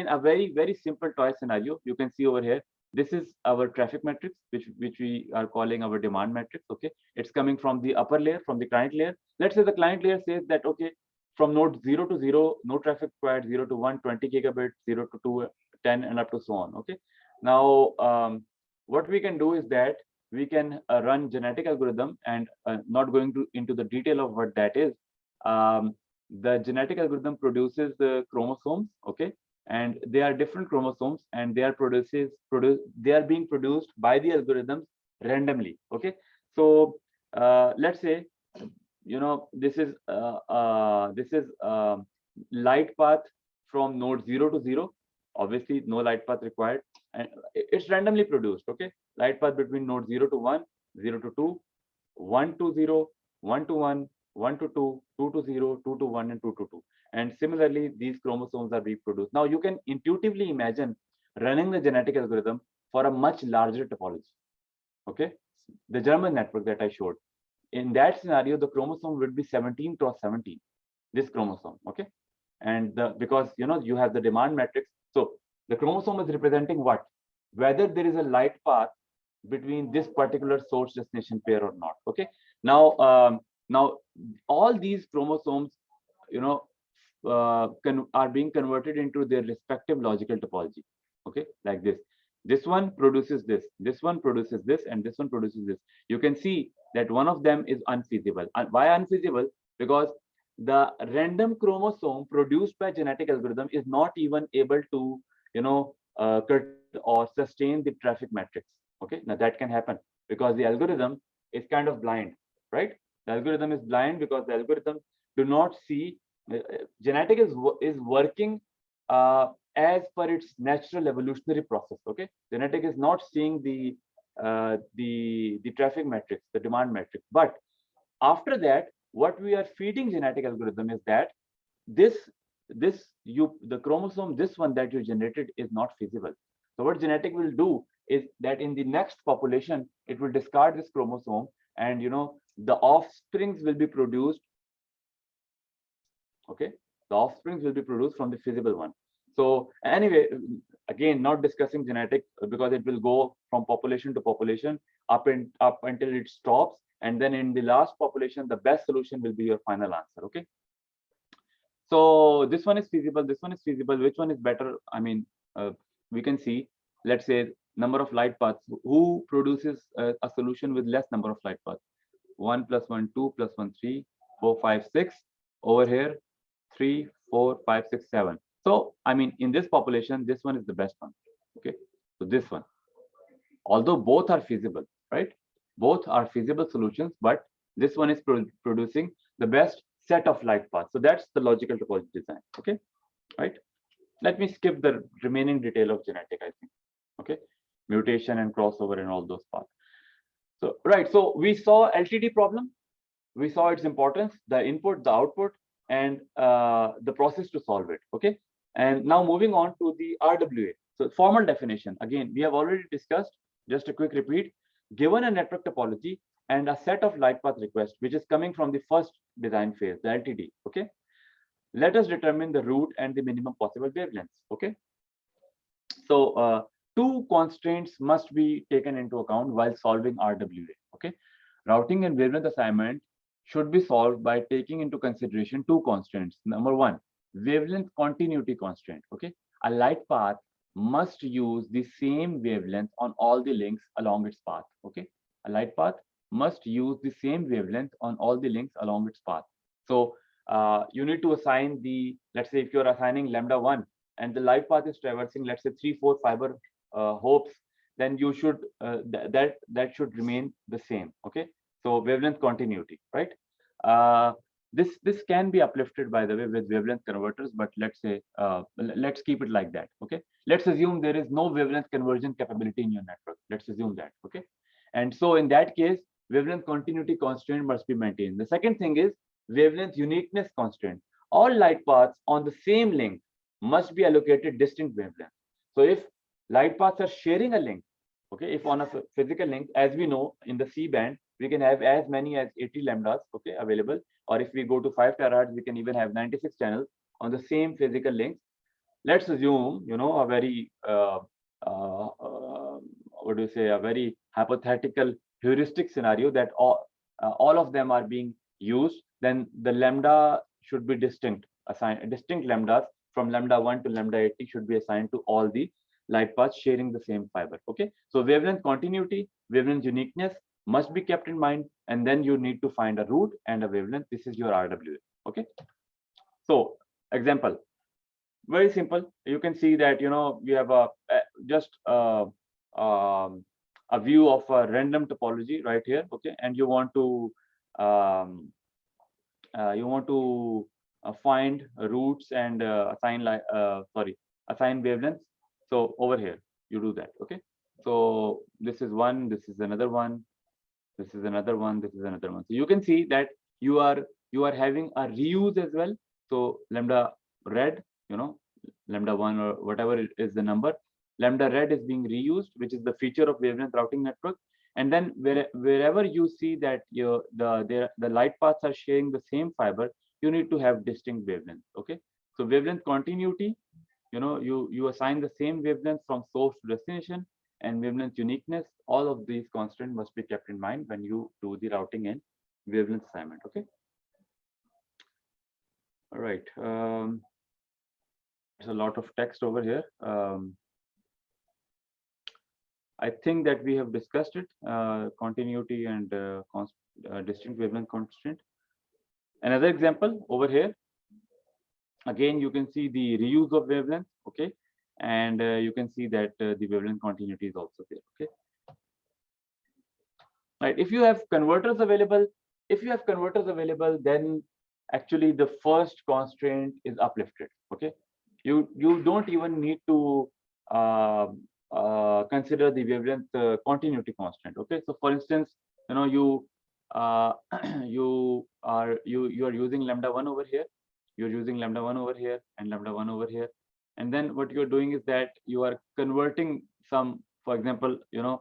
a very simple toy scenario. You can see over here. This is our traffic matrix, which we are calling our demand matrix. Okay, it's coming from the upper layer, from the client layer. Let's say the client layer says that, okay, from node 0 to 0, no traffic required, 0 to 1, 20 gigabits, 0 to 2, 10, and up to so on. Okay, now what we can do is that we can run genetic algorithm, and not going into the detail of what that is. The genetic algorithm produces the chromosomes. Okay, and they are different chromosomes, and they are being produced by the algorithms randomly. Okay, so let's say, this is light path from node 0 to 0. Obviously no light path required, and it's randomly produced. Okay, light path between node 0 to 1, 0 to 2, 1 to 0, 1 to 1, 1 to 2, 2 to 0, 2 to 1, and 2 to 2. And similarly, these chromosomes are reproduced. Now you can intuitively imagine running the genetic algorithm for a much larger topology. Okay, the German network that I showed, in that scenario, the chromosome would be 17 cross 17, this chromosome. Okay, and because you have the demand matrix, so the chromosome is representing what? Whether there is a light path between this particular source destination pair or not. Okay, now now all these chromosomes are being converted into their respective logical topology. Okay, like this one produces this one produces this, and this one produces this. You can see that one of them is unfeasible. Why unfeasible? Because the random chromosome produced by genetic algorithm is not even able to or sustain the traffic matrix. Okay, now that can happen because the algorithm is kind of blind, right? The algorithm is blind because the algorithm do not see genetic is working as per its natural evolutionary process. Okay, genetic is not seeing the traffic matrix, the demand matrix. But after that, what we are feeding genetic algorithm is that the chromosome, this one that you generated, is not feasible. So what genetic will do is that in the next population, it will discard this chromosome, and the offsprings will be produced. Okay, the offsprings will be produced from the feasible one. So anyway, again, not discussing genetic because it will go from population to population up until it stops, and then in the last population, the best solution will be your final answer. Okay, so this one is feasible, this one is feasible. Which one is better? I mean, we can see, let's say, number of light paths. Who produces a solution with less number of light paths? 1 plus 1 2 plus 1 3 4 5 6. Over here 3 4 5 6 7. So I mean, in this population, this one is the best one. Okay, so this one, although both are feasible, right? Both are feasible solutions, but this one is producing the best set of light paths. So that's the logical topology design. Okay, right? Let me skip the remaining detail of genetic, I think. Okay, mutation and crossover and all those parts. So right, so we saw LTD problem, we saw its importance, the input, the output, and the process to solve it. Okay, and now moving on to the RWA. So formal definition, again, we have already discussed. Just a quick repeat: given a network topology and a set of light path requests, which is coming from the first design phase, the LTD. Okay, let us determine the root and the minimum possible wavelengths. Okay, so two constraints must be taken into account while solving RWA. Okay, routing and wavelength assignment should be solved by taking into consideration two constraints. Number one, wavelength continuity constraint. Okay, a light path must use the same wavelength on all the links along its path. Okay, a light path must use the same wavelength on all the links along its path. So you need to assign the, let's say if you're assigning lambda 1 and the light path is traversing, let's say 3 4 fiber hopes, then you should that should remain the same. Okay, so wavelength continuity, right? This can be uplifted, by the way, with wavelength converters, but let's say let's keep it like that. Okay, let's assume there is no wavelength conversion capability in your network. Let's assume that. Okay, and so in that case, wavelength continuity constraint must be maintained. The second thing is wavelength uniqueness constraint. All light paths on the same link must be allocated distinct wavelengths. So if light paths are sharing a link, okay, if on a physical link, as we know in the C band, we can have as many as 80 lambdas, okay, available. Or if we go to 5 terahertz, we can even have 96 channels on the same physical links. Let's assume, you know, a very what do you say, a very hypothetical heuristic scenario that all of them are being used. Then the lambda should be distinct, assigned distinct lambdas from lambda 1 to lambda 80 should be assigned to all the light paths sharing the same fiber. Okay, so wavelength continuity, wavelength uniqueness must be kept in mind, and then you need to find a root and a wavelength. This is your RWA. Okay, so example, very simple. You can see that, you know, you have just a view of a random topology right here. Okay, and you want to find roots and assign wavelengths. So over here you do that. Okay, so this is one, this is another one, this is another one, this is another one. So you can see that you are having a reuse as well. So lambda red, you know, lambda 1 or whatever it is the number, lambda red is being reused, which is the feature of wavelength routing network. And then wherever you see that the light paths are sharing the same fiber, you need to have distinct wavelengths. Okay, so wavelength continuity, you know, you assign the same wavelength from source to destination, and wavelength uniqueness, all of these constants must be kept in mind when you do the routing and wavelength assignment. Okay, all right. There's a lot of text over here. I think that we have discussed it, continuity and distinct wavelength constraint. Another example over here, again, you can see the reuse of wavelength. Okay, and you can see that the wavelength continuity is also there. Okay, right. If you have converters available, then actually the first constraint is uplifted. Okay, you don't even need to consider the wavelength continuity constraint. Okay, so for instance, you know, you are using lambda 1 over here, you're using lambda 1 over here and lambda 1 over here, and then what you're doing is that you are converting some, for example, you know,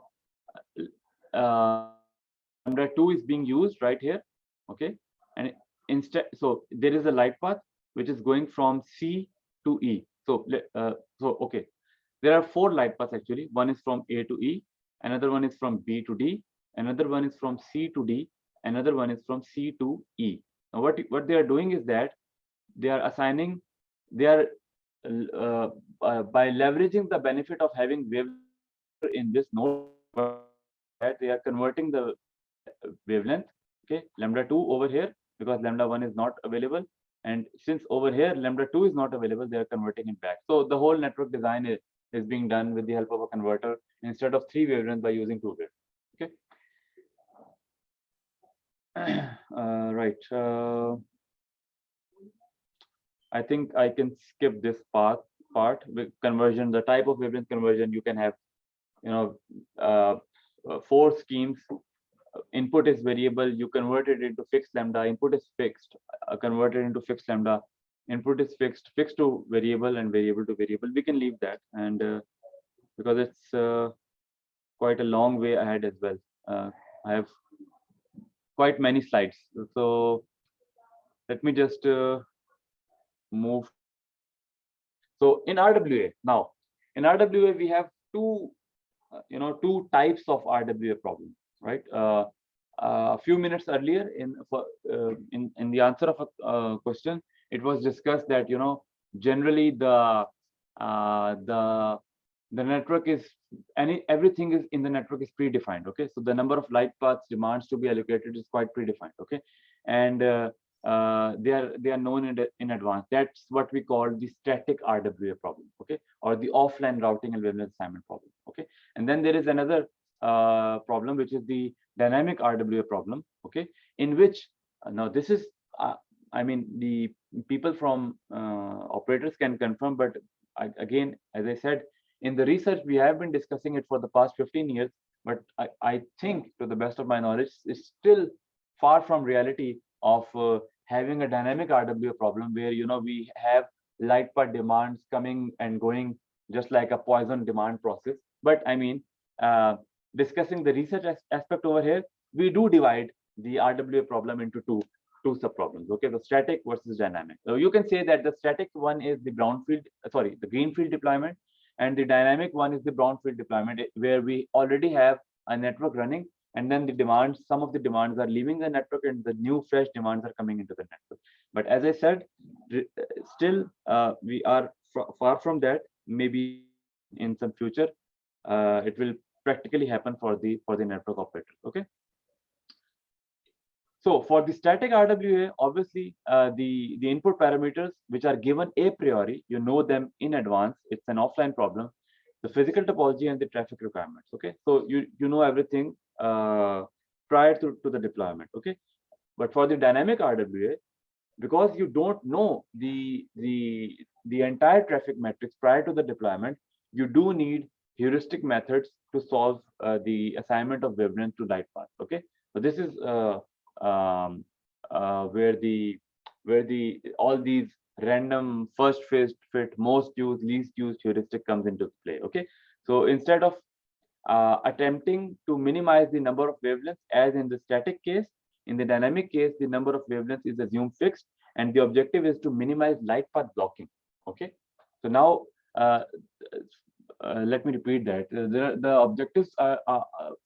lambda 2 is being used right here. Okay, and instead, so there is a light path which is going from C to E. So okay, there are 4 light paths actually. One is from A to E, another one is from B to D, another one is from C to D, another one is from C to E. Now what they are doing is that they are assigning, they are by leveraging the benefit of having wavelength in this node, that they are converting the wavelength, okay, lambda 2 over here, because lambda 1 is not available, and since over here lambda 2 is not available, they are converting it back. So the whole network design is being done with the help of a converter instead of 3 wavelengths by using 2 wavelengths. Okay. Right. I think I can skip this part with conversion. The type of wavelength conversion, you can have, you know, 4 schemes. Input is variable, you convert it into fixed lambda. Input is fixed, converted into fixed lambda. Input is fixed to variable, and variable to variable. We can leave that, and because it's quite a long way ahead as well. I have quite many slides, so let me just move. So in RWA, now in RWA we have two types of RWA problems, right? A few minutes earlier in the answer of a question, it was discussed that, you know, generally the network is, everything is in the network is predefined. Okay, so the number of light paths demands to be allocated is quite predefined. Okay, and they are known in advance. That's what we call the static RWA problem, okay, or the offline routing and wavelength assignment problem, okay. And then there is another problem, which is the dynamic RWA problem, okay, in which now this is I mean, the people from operators can confirm, but again, as I said, in the research we have been discussing it for the past 15 years, but I think, to the best of my knowledge, it's still far from reality of having a dynamic RWA problem where, you know, we have light path demands coming and going just like a Poisson demand process. But I mean, discussing the research aspect over here, we do divide the RWA problem into two sub-problems, okay, the static versus dynamic. So you can say that the static one is the the greenfield deployment, and the dynamic one is the brownfield deployment, where we already have a network running, and then the demands, some of the demands are leaving the network and the new fresh demands are coming into the network. But as I said, still we are far from that. Maybe in some future it will practically happen for the network operators, okay. So for the static RWA, obviously the input parameters which are given a priori, you know them in advance. It's an offline problem. The physical topology and the traffic requirements, okay. So you know everything prior to the deployment, okay. But for the dynamic RWA, because you don't know the entire traffic matrix prior to the deployment, you do need heuristic methods to solve the assignment of wavelength to light path, okay. So this is where all these random first fit, most used, least used heuristic comes into play, okay. So instead of attempting to minimize the number of wavelengths as in the static case, in the dynamic case, the number of wavelengths is assumed fixed, and the objective is to minimize light path blocking, okay. So now let me repeat that the objectives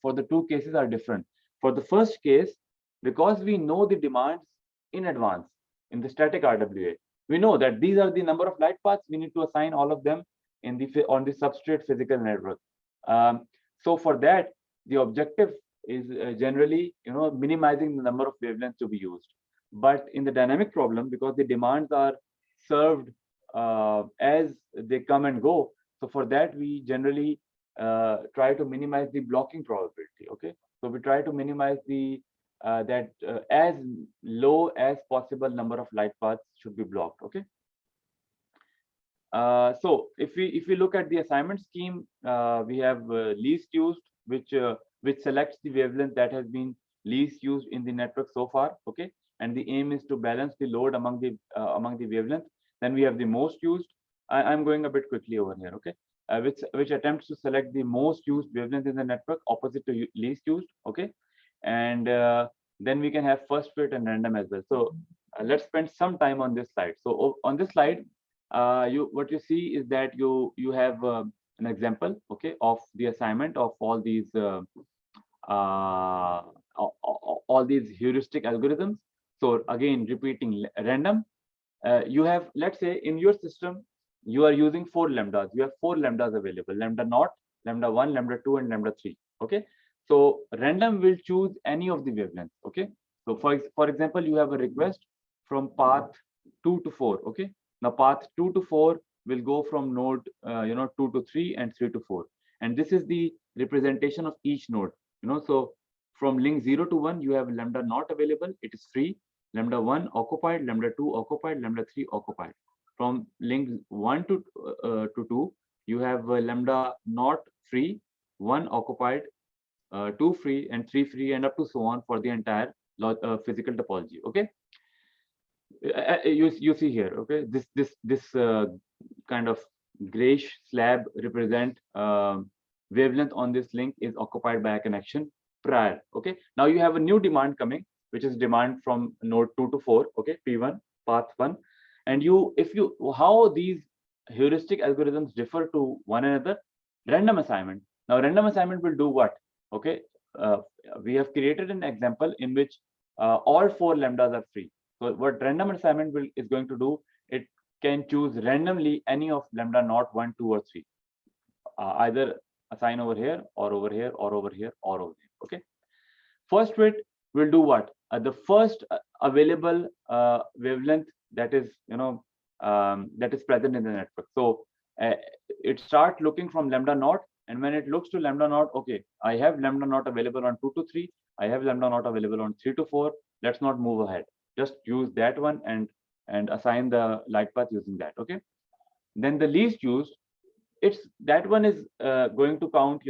for the two cases are different. For the first case, because we know the demands in advance in the static RWA, we know that these are the number of light paths. We need to assign all of them on the substrate physical network. So for that, the objective is generally, you know, minimizing the number of wavelengths to be used. But in the dynamic problem, because the demands are served as they come and go, so for that we generally try to minimize the blocking probability, okay. So we try to minimize the as low as possible number of light paths should be blocked, okay. So if we look at the assignment scheme, we have least used, which selects the wavelength that has been least used in the network so far, okay, and the aim is to balance the load among the wavelengths. Then we have the most used. I'm going a bit quickly over here, okay, which attempts to select the most used wavelength in the network opposite to least used, okay. And then we can have first fit and random as well. So let's spend some time on this slide. So on this slide, what you see is that you have an example, okay, of the assignment of all these heuristic algorithms. So again, repeating random, you have, let's say in your system you are using 4 lambdas. You have 4 lambdas available: lambda naught, lambda 1, lambda 2, and lambda 3, okay. So random will choose any of the wavelengths, okay. So for example, you have a request from path 2 to 4, okay. Now path 2 to 4 will go from node 2 to 3 and 3 to 4, and this is the representation of each node, you know. So from link 0 to 1, you have lambda naught available, it is free. Lambda 1 occupied, lambda 2 occupied, lambda 3 occupied. From link 1 to 2, you have lambda naught free, 1 occupied, 2 free, and 3 free, and up to so on for the entire physical topology, okay. You see here, okay, this kind of grayish slab represent wavelength on this link is occupied by a connection prior, okay. Now you have a new demand coming, which is demand from node 2 to 4, okay, P1, path 1, and how these heuristic algorithms differ to one another. Random assignment. Now random assignment will do what? Okay, we have created an example in which all 4 lambdas are free. So what random assignment is going to do, it can choose randomly any of lambda naught, 1, 2, or 3, either assign over here or over here or over here or over here, okay. First fit will do what? The first available wavelength that is, that is present in the network. So it starts looking from lambda naught, and when it looks to lambda naught, okay, I have lambda naught available on 2 to 3, I have lambda naught available on 3 to 4. Let's not move ahead. Just use that one and assign the light path using that. Okay. Then the least used, it's that one is going to count,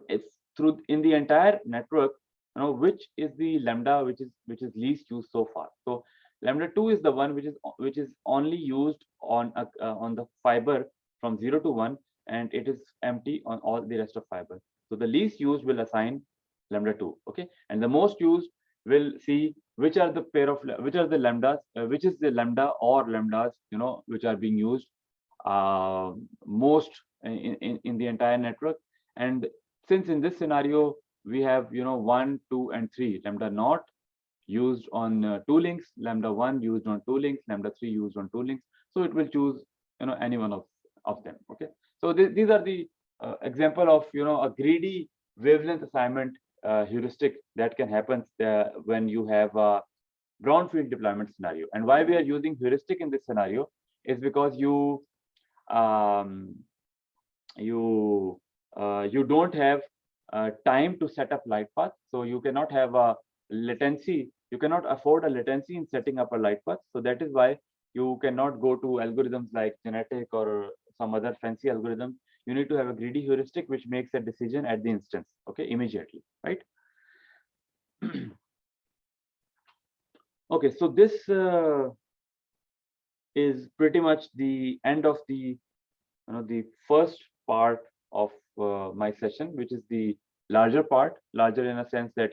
it's through in the entire network, which is the lambda which is least used so far. So lambda 2 is the one which is only used on the fiber from 0 to 1, and it is empty on all the rest of fiber. So the least used will assign lambda 2. Okay, and the most used will see which are the pair of which are the lambdas, which is the lambda or lambdas, which are being used most in the entire network. And since in this scenario we have 1, 2, and 3 lambda naught used on 2 links, lambda 1 used on 2 links, lambda 3 used on 2 links, so it will choose any one of them. Okay, so these are the example of a greedy wavelength assignment heuristic that can happen when you have a brownfield deployment scenario. And why we are using heuristic in this scenario is because you don't have time to set up light path, so you cannot have a latency. You cannot afford a latency in setting up a light path. So that is why you cannot go to algorithms like genetic or some other fancy algorithm. You need to have a greedy heuristic which makes a decision at the instance, okay, immediately, right? Okay, so this is pretty much the end of the the first part of my session, which is the larger part, larger in a sense that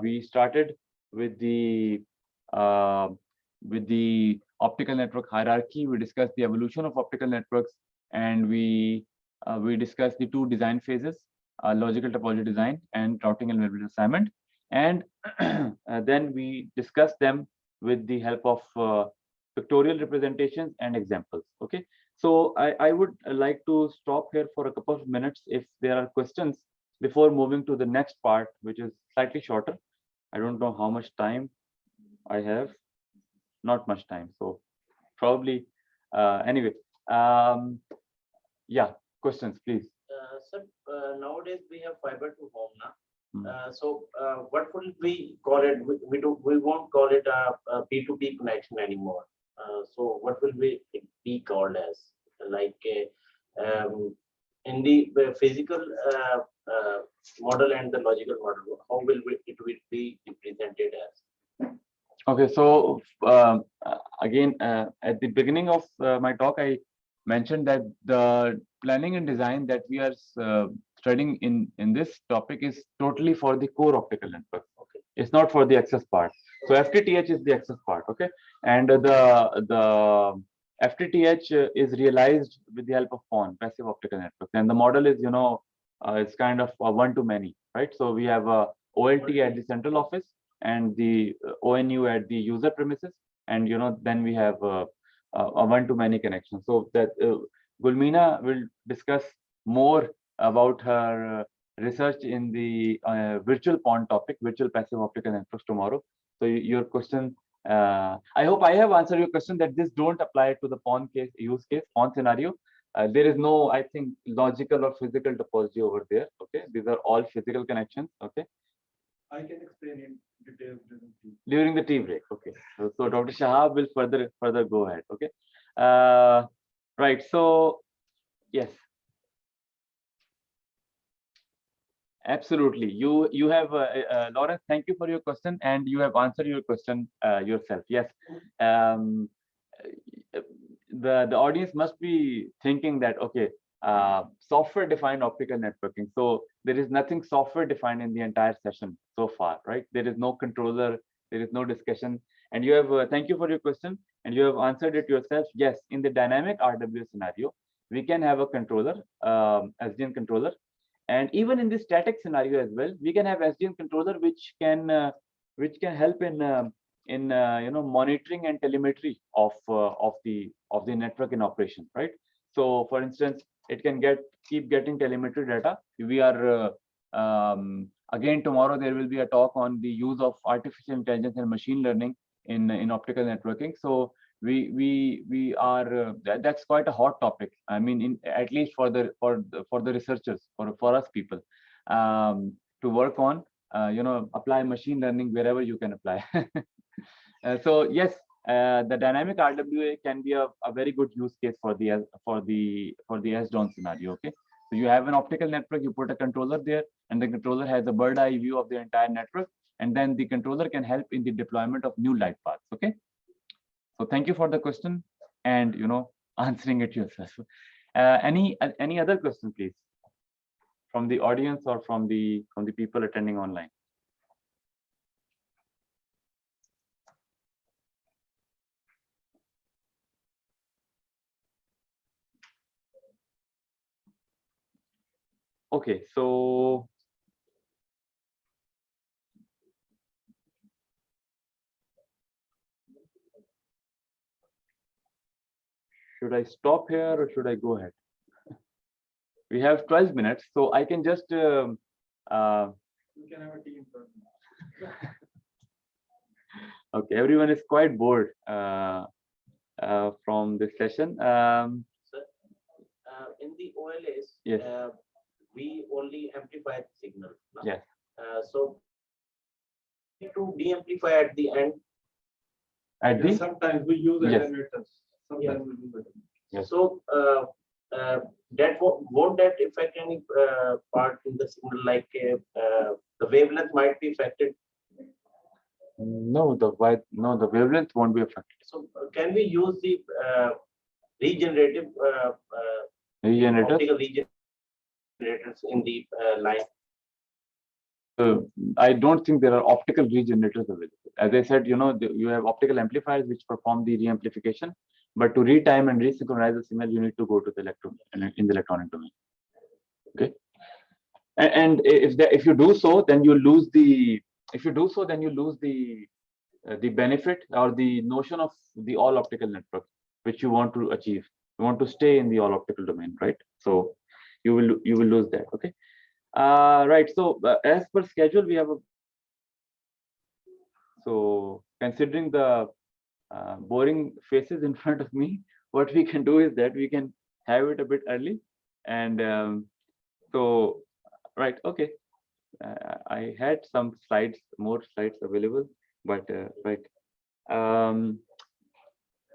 we started with the optical network hierarchy. We discussed the evolution of optical networks, and we discussed the 2 design phases, logical topology design and routing and wavelength assignment, and then we discussed them with the help of pictorial representations and examples. Okay, so I would like to stop here for a couple of minutes if there are questions before moving to the next part, which is slightly shorter. I don't know how much time I have. Not much time, so probably anyway. Yeah, questions, please. Sir, nowadays we have fiber to home now. So what will we call it? We won't call it a P2P connection anymore. So what will it be called as? Like in the physical model and the logical model, how will it be represented as? Okay, so again, at the beginning of my talk, I mentioned that the planning and design that we are studying in this topic is totally for the core optical network. Okay, it's not for the access part. So FTTH is the access part. Okay, and the FTTH is realized with the help of PON, passive optical network, and the model is it's kind of a one-to-many, right? So we have a OLT at the central office and the ONU at the user premises, and then we have a one-to-many connection. So that Gulmina will discuss more about her research in the virtual PON topic, virtual passive optical networks, tomorrow. So your question, I hope I have answered your question that this don't apply to the PON use case, PON scenario. There is no, I think, logical or physical topology over there. Okay, these are all physical connections. Okay, I can explain in detail during the tea break. Okay, so Dr. Shahab will further go ahead. Okay, right. So yes, absolutely. You have Lawrence. Thank you for your question, and you have answered your question yourself. Yes. The audience must be thinking that, okay, software defined optical networking, so there is nothing software defined in the entire session so far, right? There is no controller, there is no discussion, and you have thank you for your question, and you have answered it yourself. Yes, in the dynamic RW scenario we can have a controller, SDN controller, and even in the static scenario as well we can have SDN controller which can help in monitoring and telemetry of the network in operation, right? So for instance, it can keep getting telemetry data. We are Again, tomorrow there will be a talk on the use of artificial intelligence and machine learning in optical networking. So we are that's quite a hot topic. I mean, at least for the researchers, for us people, to work on. Apply machine learning wherever you can apply. So yes, the dynamic RWA can be a very good use case for the SDON scenario. Okay, so you have an optical network, you put a controller there, and the controller has a bird eye view of the entire network, and then the controller can help in the deployment of new light paths. Okay, so thank you for the question and answering it yourself. Any other question, please, from the audience or from the people attending online? Okay, so should I stop here or should I go ahead? We have 12 minutes, so I can just We can have a team. okay, everyone is quite bored from this session. Sir, in the OLS, Yes. We only amplify the signal. No? Yes. So to de-amplify at the end. At the Sometimes we use Yes. attenuators. Sometimes we use attenuators. Yes. So that won't that affect any part in the signal, like the wavelength might be affected. No, the wavelength won't be affected. So can we use the regenerative Regenerators? optical regenerators in the line? I don't think there are optical regenerators available. As I said, you have optical amplifiers which perform the re-amplification, but to retime and resynchronize the signal, you need to go to the electronic domain. Okay, and if you do so, then you lose the benefit or the notion of the all optical network which you want to achieve. You want to stay in the all optical domain, right? So you will lose that. Okay. Right. So as per schedule, we have so considering the boring faces in front of me, what we can do is that we can have it a bit early, and so right. Okay. I had some more slides available, but right.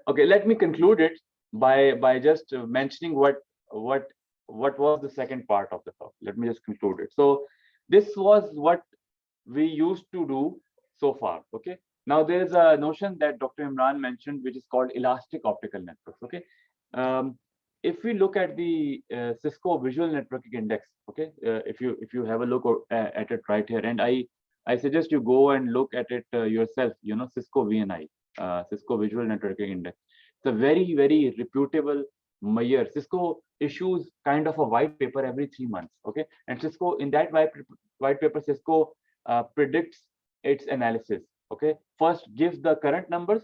Okay, let me conclude it by just mentioning what was the second part of the talk. Let me just conclude it. So this was what we used to do so far. Okay. Now there is a notion that Dr. Imran mentioned, which is called elastic optical networks. Okay. If we look at the Cisco Visual Networking Index, okay, if you have a look at it right here, and I suggest you go and look at it yourself. Cisco VNI, Cisco Visual Networking Index. It's a very, very reputable measure. Cisco issues kind of a white paper every 3 months. Okay, and Cisco, in that white paper, Cisco predicts its analysis. Okay, first gives the current numbers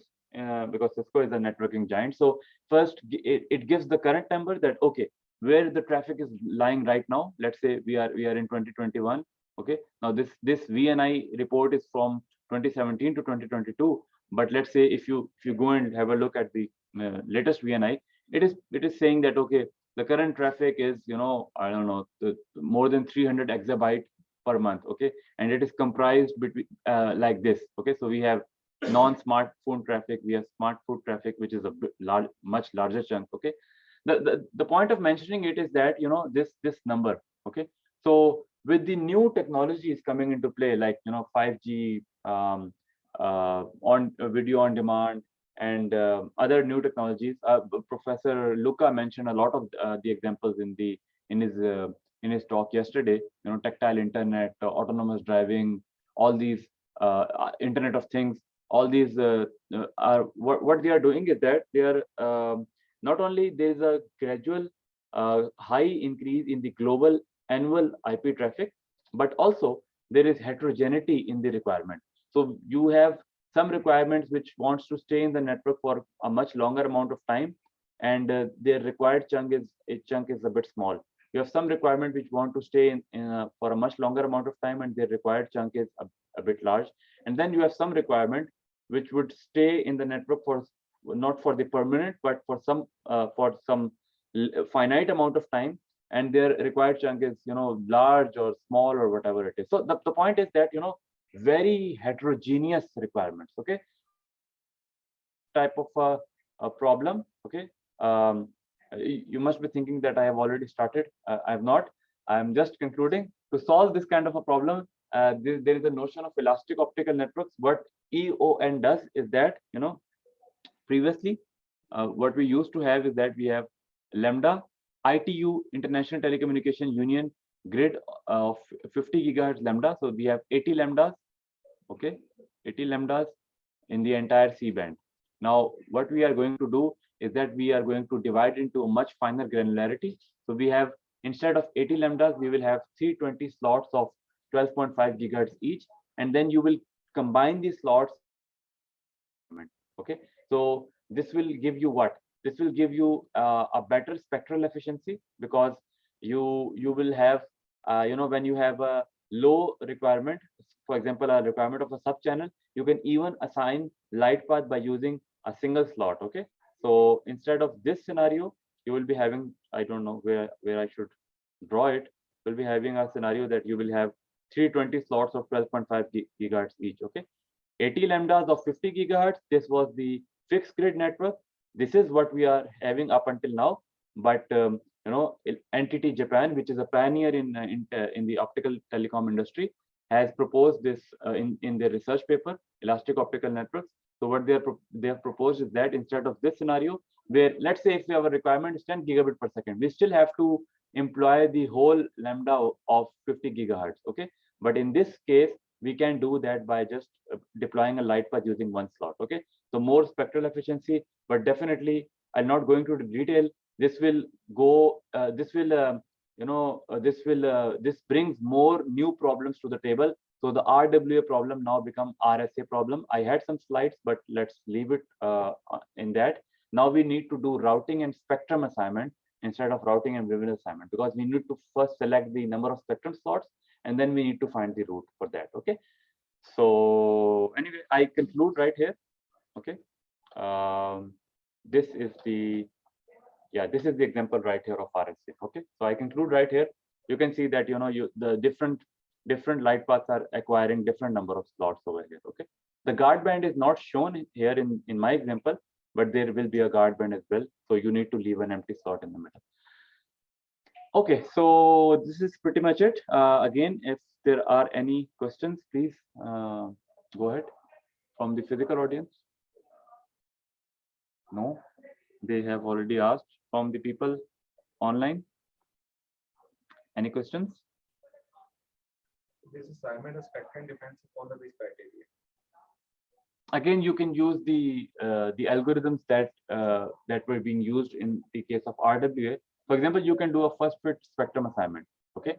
because Cisco is a networking giant. So first it gives the current number that okay, where the traffic is lying right now. Let's say we are in 2021. Okay, now this VNI report is from 2017 to 2022. But let's say if you go and have a look at the latest VNI, it is saying that okay, the current traffic is I don't know, more than 300 exabyte per month. Okay, and it is comprised between like this. Okay, so we have non-smartphone traffic, we have smartphone traffic, which is a much larger chunk. Okay, the point of mentioning it is that this number. Okay, so with the new technologies coming into play, like 5G, on video on demand, and other new technologies, Professor Luca mentioned a lot of the examples in his talk yesterday. Tactile internet, autonomous driving, all these Internet of Things. All these are what they are doing is that they are not only there is a gradual high increase in the global annual IP traffic, but also there is heterogeneity in the requirement. So you have some requirements which wants to stay in the network for a much longer amount of time, and their required chunk is a bit small. You have some requirement which want to stay in for a much longer amount of time, and their required chunk is a bit large. And then you have some requirement which would stay in the network for not for the permanent, but for some finite amount of time, and their required chunk is large or small or whatever it is. So the point is that very heterogeneous requirements. Okay, type of a problem. Okay, you must be thinking that I have already started. I have not. I am just concluding. To solve this kind of a problem, there is a notion of elastic optical networks. What EON does is that previously what we used to have is that we have lambda ITU, International Telecommunication Union, grid of 50 gigahertz lambda. So we have 80 lambdas. Okay, 80 lambdas in the entire C band. Now what we are going to do is that we are going to divide into a much finer granularity. So we have, instead of 80 lambdas, we will have 320 slots of 12.5 gigahertz each, and then you will combine these slots. Okay, so this will give you what? This will give you a better spectral efficiency, because you will have when you have a low requirement, for example a requirement of a sub channel, you can even assign light path by using a single slot. Okay, so instead of this scenario, you will be having, I don't know where I should draw it, will be having a scenario that you will have 320 slots of 12.5 gigahertz each. Okay, 80 lambdas of 50 gigahertz. This was the fixed grid network. This is what we are having up until now. But entity Japan, which is a pioneer in the optical telecom industry, has proposed this in their research paper, elastic optical networks. So what they have proposed is that instead of this scenario, where let's say if our requirement is 10 gigabit per second, we still have to employ the whole lambda of 50 gigahertz. Okay, but in this case, we can do that by just deploying a light path using one slot. Okay, so more spectral efficiency, but definitely I'm not going to the detail. This will go. This brings more new problems to the table. So the RWA problem now become RSA problem. I had some slides, but let's leave it in that. Now we need to do routing and spectrum assignment instead of routing and wavelength assignment, because we need to first select the number of spectrum slots, and then we need to find the route for that. Okay, so anyway, I conclude right here. Okay, this is the example right here of RSA. Okay, so I conclude right here. You can see that the different light paths are acquiring different number of slots over here. Okay, the guard band is not shown here in my example, but there will be a guard band as well. So you need to leave an empty slot in the middle. Okay, so this is pretty much it. Again, if there are any questions, please go ahead from the physical audience. No, they have already asked. From the people online, any questions? This assignment of spectrum depends upon the criteria. Again, you can use the algorithms that were being used in the case of RWA. For example, you can do a first fit spectrum assignment. Okay,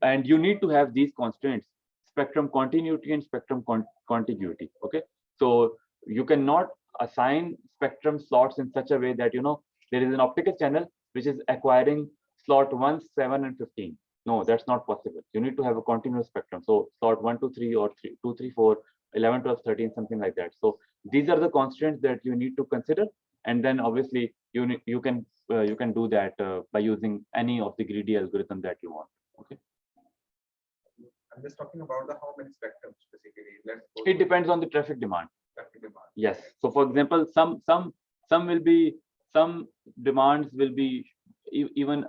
and you need to have these constraints: spectrum continuity and spectrum contiguity. Okay, so you cannot assign spectrum slots in such a way that there is an optical channel which is acquiring slot 1, 7, and 15. No, that's not possible. You need to have a continuous spectrum. So slot 1, 2, 3, or 3, 2, 3, 4, 11, 12, 13, something like that. So these are the constraints that you need to consider, and then obviously you can do that by using any of the greedy algorithm that you want. Okay. I'm just talking about how many spectrums specifically. It depends on the traffic demand. Traffic demand. Yes. So for example, some demands will be even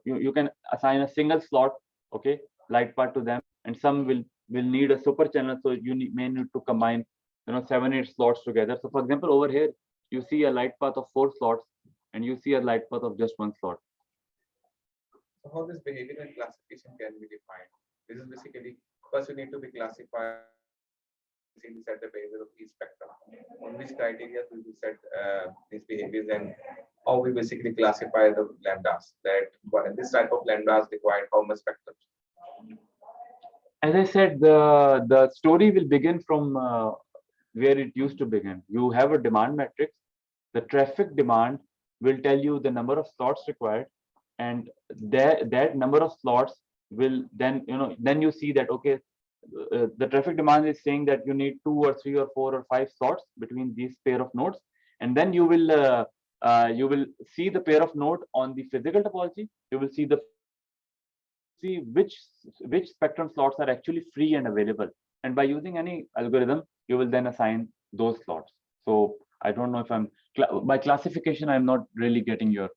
you can assign a single slot, okay, light path to them, and some will need a super channel. So you may need to combine 7, 8 slots together. So for example, over here you see a light path of 4 slots, and you see a light path of just 1 slot. So how this behavioral classification can be defined? This is basically, first you need to be classified, set the behavior of each spectrum. On which criteria will we set these behaviors, and how we basically classify the lambdas, that this type of lambdas required how much spectrum? As I said, the story will begin from where it used to begin. You have a demand matrix. The traffic demand will tell you the number of slots required, and that number of slots will then, then you see that, okay, the traffic demand is saying that you need 2 or 3 or 4 or 5 slots between these pair of nodes, and then you will see the pair of node on the physical topology. You will see which spectrum slots are actually free and available, and by using any algorithm you will then assign those slots. So I don't know if by classification I'm not really getting your.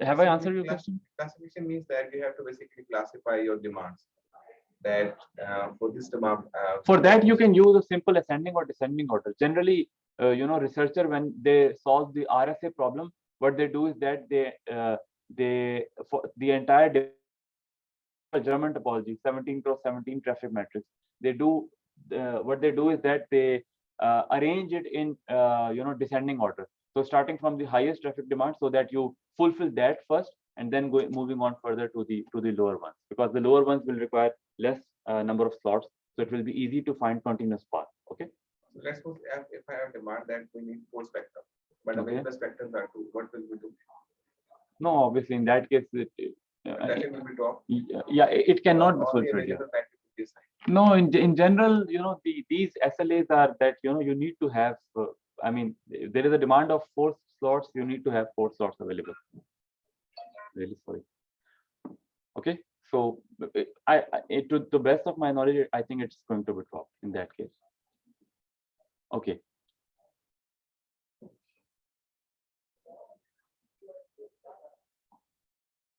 Have I answered your question? Classification means that you have to basically classify your demands. That for this demand. For that, you can use a simple ascending or descending order. Generally, researcher, when they solve the RSA problem, what they do is that they for the entire German topology, 17x17 traffic matrix, they do what they do is that they arrange it in descending order. So starting from the highest traffic demand, so that you fulfill that first, and then moving on further to the lower ones, because the lower ones will require less number of slots, so it will be easy to find continuous path. Okay. So let's suppose if I have demand that we need 4 spectrum, but Okay. available spectrums are 2, what will we do? No, obviously in that case, Traffic will be dropped. yeah, it cannot be Or the fulfilled. available bandwidth will be assigned. No, in general, these SLAs are that you need to have. I mean, if there is a demand of 4 slots, you need to have 4 slots available. Really sorry. Okay, so to the best of my knowledge, I think it's going to be dropped in that case. Okay.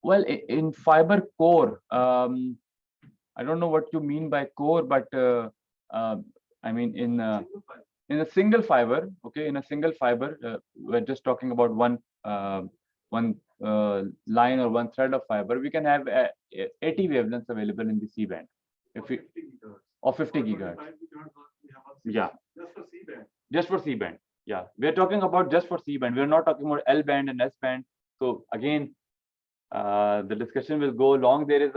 Well, in fiber core, I don't know what you mean by core, but I mean in a single fiber, okay, in a single fiber, we're just talking about one line or one thread of fiber. We can have 80 wavelengths available in the C band, if we or 50 gigahertz. Yeah, Just for C band. Just for C band. Yeah, we're talking about just for C band. We're not talking about L band and S band. So again, the discussion will go long. There is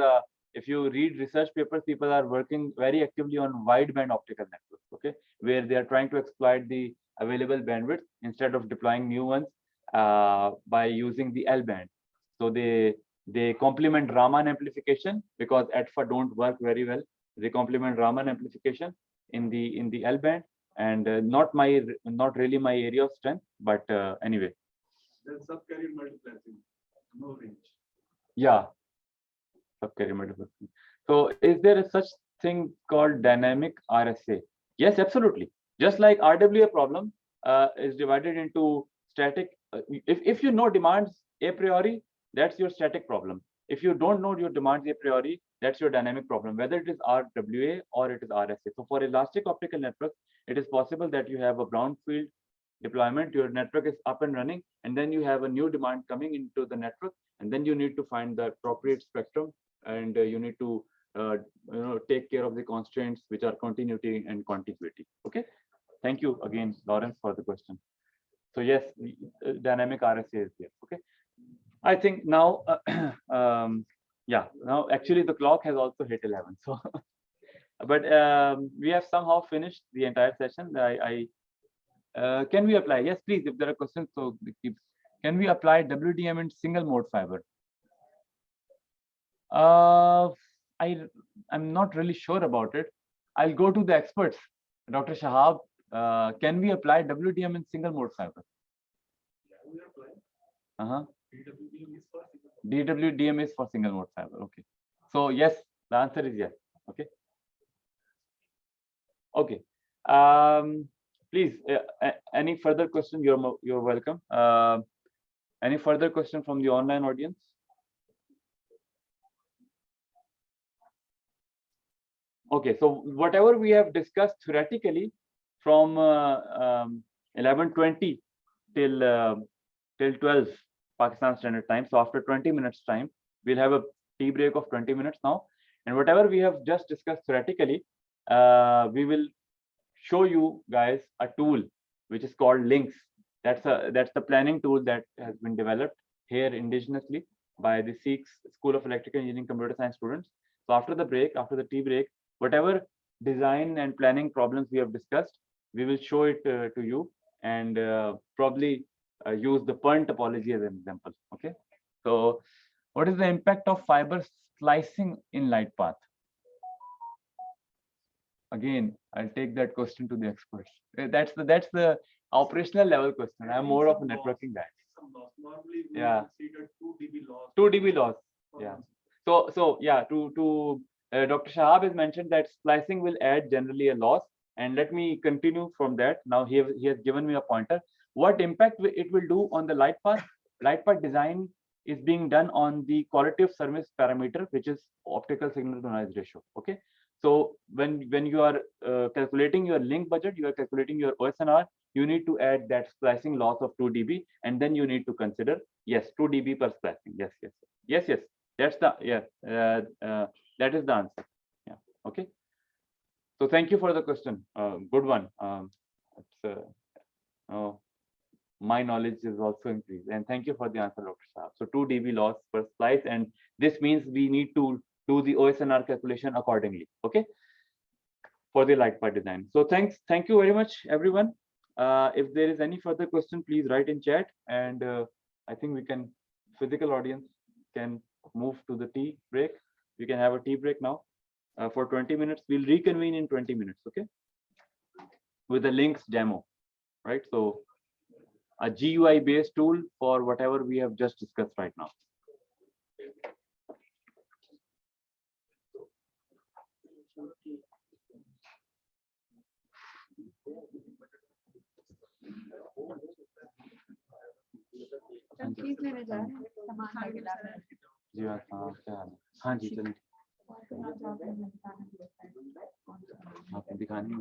if you read research papers, people are working very actively on wideband optical networks, okay, where they are trying to exploit the available bandwidth instead of deploying new ones by using the L band. So they complement Raman amplification, because ETFA don't work very well. They complement Raman amplification in the L band, and not really my area of strength, but anyway. Then sub-carrier multiplexing, no range. Yeah, sub-carrier multiplexing. So is there a such thing called dynamic RSA? Yes, absolutely. Just like RWA problem is divided into static. If you know demands a priori, that's your static problem. If you don't know your demands a priori, that's your dynamic problem, whether it is RWA or it is RSA. So for elastic optical networks, it is possible that you have a brownfield deployment, your network is up and running, and then you have a new demand coming into the network, and then you need to find the appropriate spectrum, and you need to take care of the constraints, which are continuity and contiguity. Okay, thank you again, Lawrence, for the question. So yes, dynamic RSA is there. Okay, I think now yeah, now actually the clock has also hit 11, so but we have somehow finished the entire session. Can we apply? Yes, please, if there are questions, so can we apply WDM in single mode fiber? I'm not really sure about it. I'll go to the experts. Dr. Shahab, can we apply WDM in single mode fiber? Yeah, we apply. DWDM is for single mode. DWDM is for single mode fiber. Okay. So yes, the answer is yes. Okay. Okay. Please, any further question? You're welcome. Any further question from the online audience? Okay, so whatever we have discussed theoretically from 11:20 till 12 Pakistan Standard Time. So after 20 minutes time, we'll have a tea break of 20 minutes now. And whatever we have just discussed theoretically, we will show you guys a tool which is called Links. That's the planning tool that has been developed here indigenously by the SEEKS School of Electrical Engineering Computer Science students. So after the break, after the tea break, whatever design and planning problems we have discussed, we will show it to you, and probably use the PERN topology as an example. Okay, so What is the impact of fiber slicing in light path? Again, I'll take that question to the experts. That's the operational level question. I'm more of a networking guy. Normally, we Yeah. consider 2 dB loss. 2 dB loss. Yeah. So yeah, to Dr. Shahab has mentioned that splicing will add generally a loss. And let me continue from that. Now he has given me a pointer. What impact it will do on the light path? Light path design is being done on the quality of service parameter, which is optical signal to noise ratio. Okay. So when you are calculating your link budget, you are calculating your OSNR, you need to add that splicing loss of 2 dB, and then you need to consider, yes, 2 dB per splicing. Yes. That's the, that is the answer. Yeah. Okay. So thank you for the question. Good one. My knowledge is also increased, and thank you for the answer, Dr. Shah. So 2 dB loss per splice, and this means we need to do the OSNR calculation accordingly. Okay, for the light path design. So thank you very much, everyone. If there is any further question, please write in chat, and I think we can, physical audience can move to the tea break. We can have a tea break now for 20 minutes. We'll reconvene in 20 minutes. Okay, with the links demo, right? So a GUI based tool for whatever we have just discussed right now. जी हाँ, क्या हाल है? हाँ जी, चलिए आपको दिखानी है।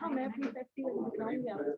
हाँ, मैं अपनी प्रैक्टिकल दिखाऊंगी आपको।